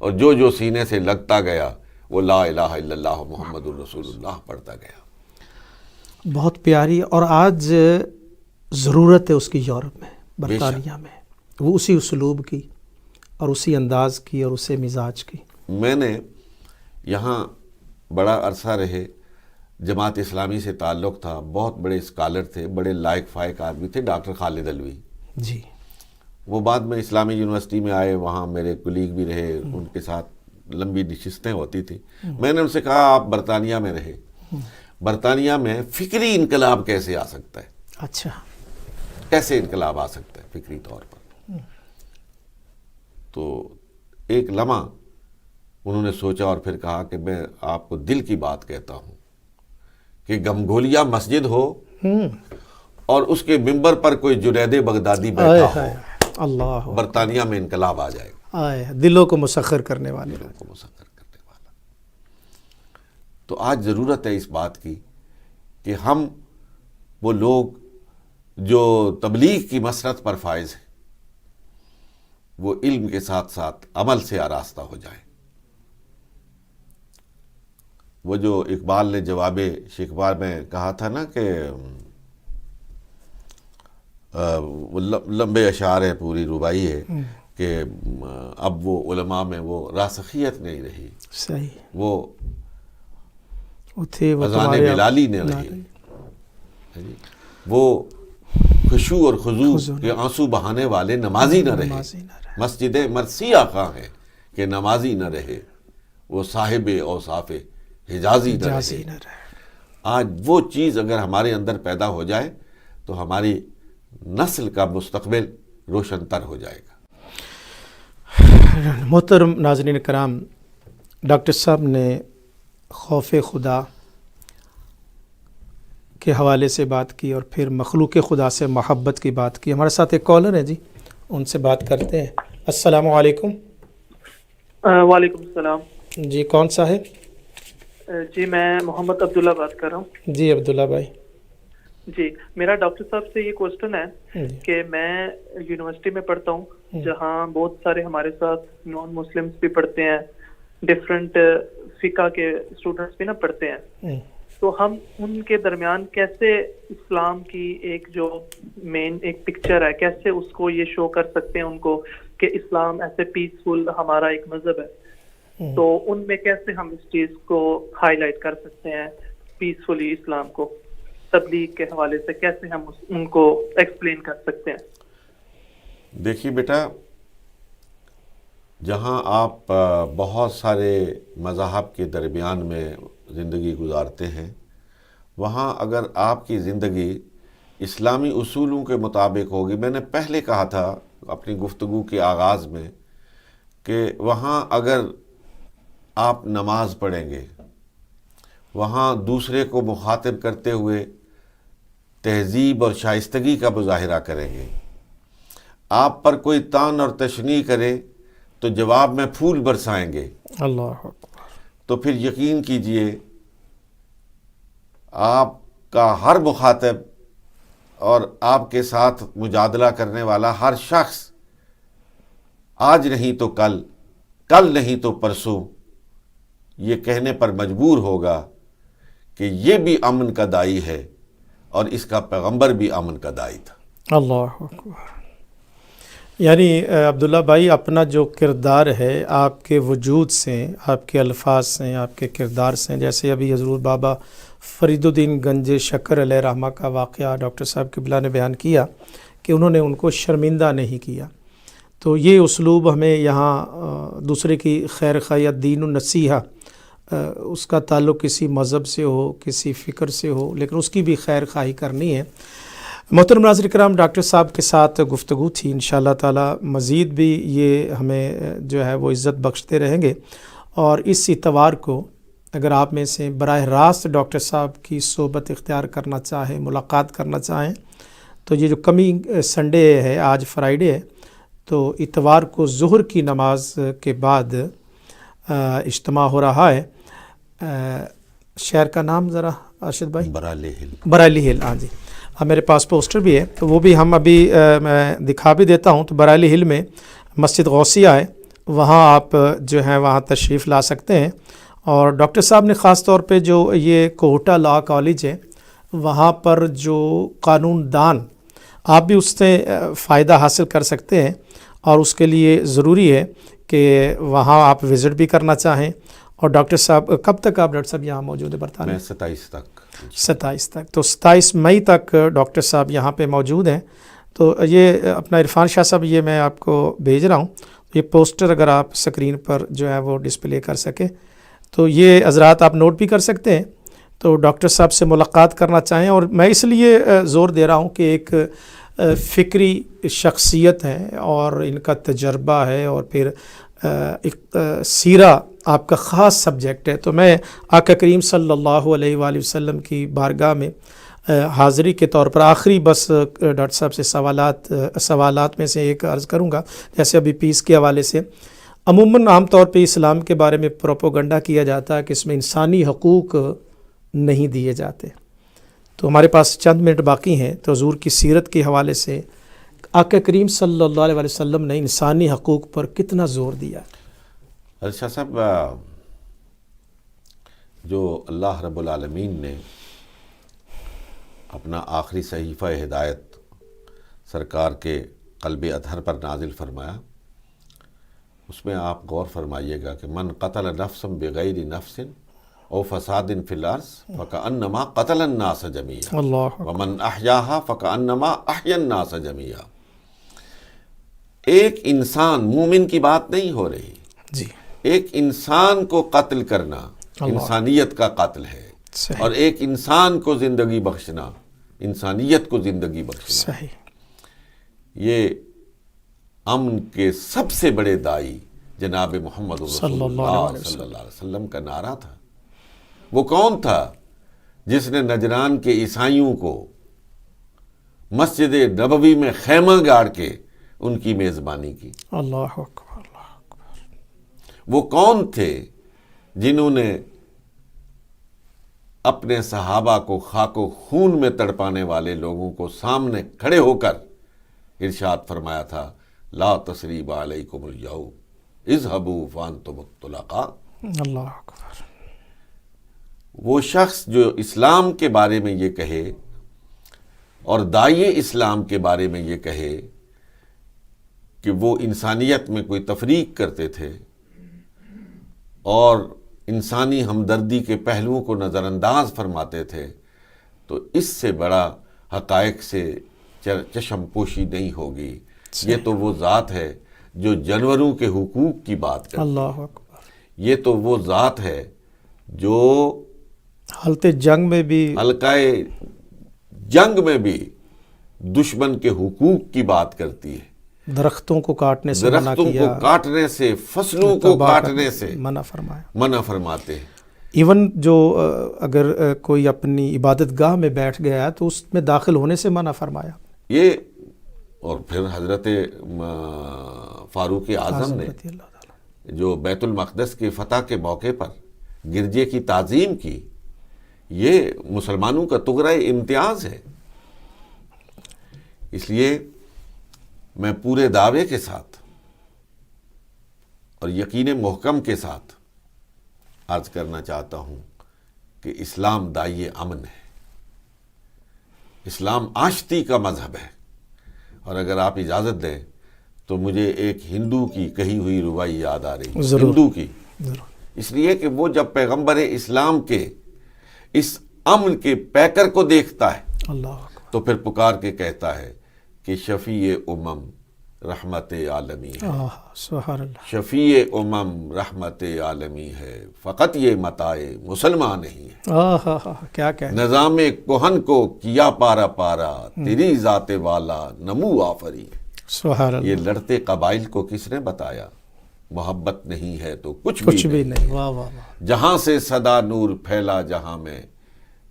S2: اور جو جو سینے سے لگتا گیا وہ لا الہ الا اللہ محمد الرسول اللہ پڑھتا گیا.
S1: بہت پیاری. اور آج ضرورت ہے اس کی یورپ میں، برطانیہ میں، وہ اسی اسلوب کی اور اسی انداز کی اور اسی مزاج کی.
S2: میں نے یہاں بڑا عرصہ رہے، جماعت اسلامی سے تعلق تھا، بہت بڑے اسکالر تھے، بڑے لائق فائق آدمی تھے، ڈاکٹر خالد علوی.
S1: جی.
S2: وہ بعد میں اسلامی یونیورسٹی میں آئے، وہاں میرے کولیگ بھی رہے، ان کے ساتھ لمبی نشستیں ہوتی تھیں. میں نے ان سے کہا آپ برطانیہ میں رہے، برطانیہ میں فکری انقلاب کیسے آ سکتا ہے؟
S1: اچھا.
S2: کیسے انقلاب آ سکتا ہے فکری طور پر؟ تو ایک لمحہ انہوں نے سوچا اور پھر کہا کہ میں آپ کو دل کی بات کہتا ہوں کہ گمگولیا مسجد ہو اور اس کے ممبر پر کوئی جنید بغدادی بیٹھا ہو،
S1: اللہ،
S2: برطانیہ میں انقلاب آ جائے گا.
S1: دلوں کو مسخر کرنے والا.
S2: تو آج ضرورت ہے اس بات کی کہ ہم وہ لوگ جو تبلیغ کی مسرت پر فائز ہیں، وہ علم کے ساتھ ساتھ عمل سے آراستہ ہو جائیں. وہ جو اقبال نے جواب شکوہ میں کہا تھا نا کہ وہ لمبے اشعار ہے، پوری ربائی ہے کہ اب وہ علماء میں وہ راسخیت نہیں رہی،
S1: صحیح،
S2: وہ اذان بلالی نے رہی، وہ خشوع اور خضوع کے آنسو بہانے والے نمازی نہ رہے. مسجد مرثیہ خواہ ہے کہ نمازی نہ رہے، وہ صاحب اوصاف حجازی نہ رہے. آج وہ چیز اگر ہمارے اندر پیدا ہو جائے تو ہماری نسل کا مستقبل روشن تر ہو جائے گا.
S1: محترم ناظرین کرام، ڈاکٹر صاحب نے خوف خدا کے حوالے سے بات کی اور پھر مخلوق خدا سے محبت کی بات کی. ہمارے ساتھ ایک کالر ہے جی، ان سے بات کرتے ہیں. السلام علیکم.
S4: وعلیکم السلام.
S1: جی کون سا ہے؟
S4: جی میں محمد عبداللہ بات کر رہا ہوں.
S1: جی عبداللہ بھائی.
S4: جی میرا ڈاکٹر صاحب سے یہ کوشچن ہے
S1: جی
S4: کہ میں یونیورسٹی میں پڑھتا ہوں جہاں بہت سارے ہمارے ساتھ نان مسلمس بھی پڑھتے ہیں, ڈفرینٹ فقہ کے اسٹوڈنٹس بھی نا پڑھتے ہیں. تو ہم ان کے درمیان کیسے اسلام کی ایک جو مین ایک پکچر ہے کیسے اس کو یہ شو کر سکتے ہیں ان کو کہ اسلام ایسے پیسفل ہمارا ایک مذہب ہے, تو ان میں کیسے ہم اس چیز کو ہائی لائٹ کر سکتے ہیں پیسفلی اسلام کو تبلیغ کے حوالے سے کیسے ہم ان کو ایکسپلین کر سکتے ہیں؟
S2: دیکھیے بیٹا, جہاں آپ بہت سارے مذاہب کے درمیان میں زندگی گزارتے ہیں, وہاں اگر آپ کی زندگی اسلامی اصولوں کے مطابق ہوگی, میں نے پہلے کہا تھا اپنی گفتگو کے آغاز میں کہ وہاں اگر آپ نماز پڑھیں گے, وہاں دوسرے کو مخاطب کرتے ہوئے تہذیب اور شائستگی کا مظاہرہ کریں گے, آپ پر کوئی طعن اور تشنیع کرے تو جواب میں پھول برسائیں گے,
S1: اللہ اکبر,
S2: تو پھر یقین کیجئے آپ کا ہر مخاطب اور آپ کے ساتھ مجادلہ کرنے والا ہر شخص آج نہیں تو کل, کل نہیں تو پرسوں یہ کہنے پر مجبور ہوگا کہ یہ بھی امن کا داعی ہے اور اس کا پیغمبر بھی امن کا داعی تھا.
S1: اللہ اکبر. یعنی عبداللہ بھائی اپنا جو کردار ہے آپ کے وجود سے, آپ کے الفاظ سے, آپ کے کردار سے, جیسے ابھی حضور بابا فرید الدین گنج شکر علیہ رحمہ کا واقعہ ڈاکٹر صاحب قبلہ نے بیان کیا کہ انہوں نے ان کو شرمندہ نہیں کیا, تو یہ اسلوب ہمیں یہاں دوسرے کی خیر خواہ, دین النصیحہ, اس کا تعلق کسی مذہب سے ہو, کسی فکر سے ہو, لیکن اس کی بھی خیر خواہی کرنی ہے. محترم ناظرین کرام, ڈاکٹر صاحب کے ساتھ گفتگو تھی, انشاءاللہ تعالی مزید بھی یہ ہمیں جو ہے وہ عزت بخشتے رہیں گے. اور اس اتوار کو اگر آپ میں سے براہ راست ڈاکٹر صاحب کی صحبت اختیار کرنا چاہیں, ملاقات کرنا چاہیں, تو یہ جو کمنگ سنڈے ہے, آج فرائیڈے ہے, تو اتوار کو ظہر کی نماز کے بعد اجتماع ہو رہا ہے. شہر کا نام ذرا ارشد بھائی؟ برائلی ہل. ہاں جی, میرے پاس پوسٹر بھی ہے, تو وہ بھی ہم ابھی میں دکھا بھی دیتا ہوں. تو برائلی ہل میں مسجد غوثیہ ہے, وہاں آپ جو ہیں وہاں تشریف لا سکتے ہیں. اور ڈاکٹر صاحب نے خاص طور پہ جو یہ کوہٹا لاء کالج ہے, وہاں پر جو قانون دان, آپ بھی اس سے فائدہ حاصل کر سکتے ہیں, اور اس کے لیے ضروری ہے کہ وہاں آپ وزٹ بھی کرنا چاہیں. اور ڈاکٹر صاحب کب تک آپ ڈاکٹر صاحب یہاں موجود ہیں برطانیہ؟
S2: میں 27 تک.
S1: 27 تک, تو 27 مئی تک ڈاکٹر صاحب یہاں پہ موجود ہیں. تو یہ اپنا عرفان شاہ صاحب یہ میں آپ کو بھیج رہا ہوں, یہ پوسٹر اگر آپ سکرین پر جو ہے وہ ڈسپلے کر سکیں تو یہ حضرات آپ نوٹ بھی کر سکتے ہیں. تو ڈاکٹر صاحب سے ملاقات کرنا چاہیں, اور میں اس لیے زور دے رہا ہوں کہ ایک فکری شخصیت ہے اور ان کا تجربہ ہے, اور پھر سیرہ آپ کا خاص سبجیکٹ ہے. تو میں آقا کریم صلی اللہ علیہ وآلہ وسلم کی بارگاہ میں حاضری کے طور پر آخری بس ڈاکٹر صاحب سے سوالات میں سے ایک عرض کروں گا. جیسے ابھی پیس کے حوالے سے عموماً عام طور پہ اسلام کے بارے میں پروپوگنڈا کیا جاتا ہے کہ اس میں انسانی حقوق نہیں دیے جاتے. تو ہمارے پاس چند منٹ باقی ہیں, تو حضور کی سیرت کے حوالے سے آقا کریم صلی اللہ علیہ وسلم نے انسانی حقوق پر کتنا زور دیا؟
S2: اچھا صاحب, جو اللہ رب العالمین نے اپنا آخری صحیفہ ہدایت سرکار کے قلب اطہر پر نازل فرمایا, اس میں آپ غور فرمائیے گا کہ من قتل نفسا بغیر نفس او فساد فی الارض فکأنما قتل الناس جميعا ومن احیاها فکأنما احیا الناس جميعا. ایک انسان, مومن کی بات نہیں ہو رہی
S1: جی,
S2: ایک انسان کو قتل کرنا انسانیت کا قتل ہے, اور ایک انسان کو زندگی بخشنا انسانیت کو زندگی بخشنا.
S1: صحیح.
S2: یہ امن کے سب سے بڑے داعی جناب محمد رسول اللہ صلی اللہ علیہ وسلم کا نعرہ تھا. وہ کون تھا جس نے نجران کے عیسائیوں کو مسجد نبوی میں خیمہ گاڑ کے ان کی میزبانی کی؟
S1: اللہ اکبر, اللہ اکبر.
S2: وہ کون تھے جنہوں نے اپنے صحابہ کو خاک و خون میں تڑپانے والے لوگوں کو سامنے کھڑے ہو کر ارشاد فرمایا تھا لا تثریب علیکم الیوم اذهبوا فانتم الطلقاء.
S1: اللہ اکبر.
S2: وہ شخص جو اسلام کے بارے میں یہ کہے اور داعی اسلام کے بارے میں یہ کہے کہ وہ انسانیت میں کوئی تفریق کرتے تھے اور انسانی ہمدردی کے پہلوؤں کو نظر انداز فرماتے تھے، تو اس سے بڑا حقائق سے چشم پوشی نہیں ہوگی. یہ تو وہ ذات ہے جو جانوروں کے حقوق کی بات کرتی ہے.
S1: اللہ اکبر.
S2: یہ تو وہ ذات ہے جو
S1: حالت جنگ میں بھی
S2: حلقہ جنگ میں بھی دشمن کے حقوق کی بات کرتی ہے.
S1: درختوں کو کاٹنے سے منع
S2: درختوں
S1: کیا،
S2: کو کاٹنے سے، فصلوں کو کاٹنے سے
S1: منع فرمایا.
S2: منع فرماتے ہیں.
S1: ایون جو اگر کوئی اپنی عبادت گاہ میں بیٹھ گیا ہے تو اس میں داخل ہونے سے منع فرمایا.
S2: یہ اور پھر حضرت فاروق اعظم نے
S1: رضی اللہ تعالیٰ.
S2: جو بیت المقدس کی فتح کے موقع پر گرجے کی تعظیم کی، یہ مسلمانوں کا تغرہ امتیاز ہے. اس لیے میں پورے دعوے کے ساتھ اور یقین محکم کے ساتھ عرض کرنا چاہتا ہوں کہ اسلام داعی امن ہے، اسلام آشتی کا مذہب ہے. اور اگر آپ اجازت دیں تو مجھے ایک ہندو کی کہی ہوئی ربائی یاد آ رہی ہے. ہندو کی، اس لیے کہ وہ جب پیغمبر اسلام کے اس امن کے پیکر کو دیکھتا ہے
S1: اللہ
S2: تو پھر پکار کے کہتا ہے کہ شفیع امم رحمت عالمی ہے.
S1: سبحان اللہ.
S2: شفیع امم رحمت عالمی ہے، فقط یہ متاع مسلمان نہیں ہے.
S1: کیا کہنا.
S2: نظام کہن کو کیا پارا پارا، تیری ذات والا نمو آفری.
S1: سبحان اللہ.
S2: یہ لڑتے قبائل کو کس نے بتایا؟ محبت نہیں ہے تو کچھ
S1: بھی نہیں. واہ واہ واہ.
S2: جہاں سے صدا نور پھیلا جہاں میں،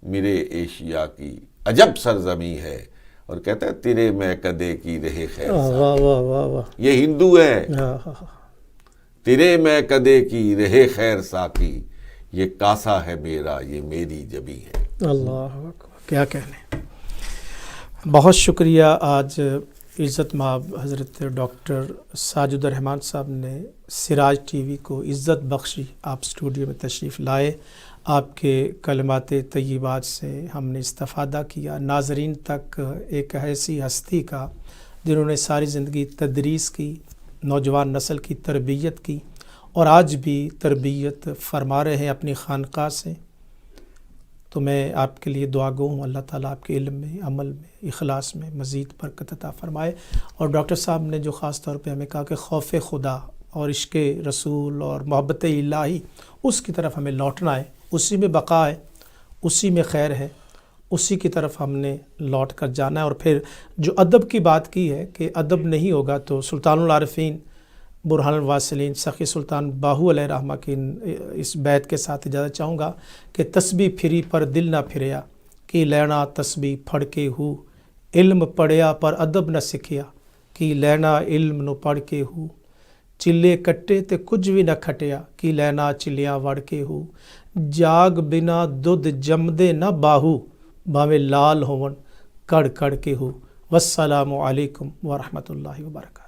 S2: میرے ایشیا کی عجب سرزمی ہے. اور کہتا ہے تیرے میں کدے کی رہے خیر.
S1: واہ واہ واہ واہ.
S2: یہ ہندو ہے. تیرے میں کدے کی رہے خیر ساکی، یہ کاسا ہے میرا، یہ میری جبی ہے.
S1: اللہ اکبر. کیا کہنے. بہت شکریہ. آج عزت مآب حضرت ڈاکٹر ساجد الرحمان صاحب نے سراج ٹی وی کو عزت بخشی. آپ اسٹوڈیو میں تشریف لائے، آپ کے کلمات طیبات سے ہم نے استفادہ کیا. ناظرین تک ایک ایسی ہستی کا جنہوں نے ساری زندگی تدریس کی، نوجوان نسل کی تربیت کی اور آج بھی تربیت فرما رہے ہیں اپنی خانقاہ سے. تو میں آپ کے لیے دعا گو ہوں، اللہ تعالیٰ آپ کے علم میں، عمل میں، اخلاص میں مزید برکت عطا فرمائے. اور ڈاکٹر صاحب نے جو خاص طور پہ ہمیں کہا کہ خوف خدا اور عشق رسول اور محبت الہی، اس کی طرف ہمیں لوٹنا ہے، اسی میں بقا ہے، اسی میں خیر ہے، اسی کی طرف ہم نے لوٹ کر جانا ہے. اور پھر جو ادب کی بات کی ہے کہ ادب نہیں ہوگا تو سلطان العارفین برہان الواصلین سخی سلطان باہو علیہ رحمہ کی اس بیت کے ساتھ اجازت چاہوں گا کہ تسبیح پھری پر دل نہ پھریا، کی لینا تسبیح پڑھ کے ہو، علم پڑھیا پر ادب نہ سکھیا، کی لینا علم نو پڑھ کے ہو، چلے کٹے تے کچھ بھی نہ کھٹیا، کی لینا چلیاں وڑ کے ہو، جاگ بنا دودھ جمدے نہ باہو، بھاوے لال ہون کڑ کڑ کے ہو. والسلام علیکم ورحمۃ اللہ وبرکاتہ.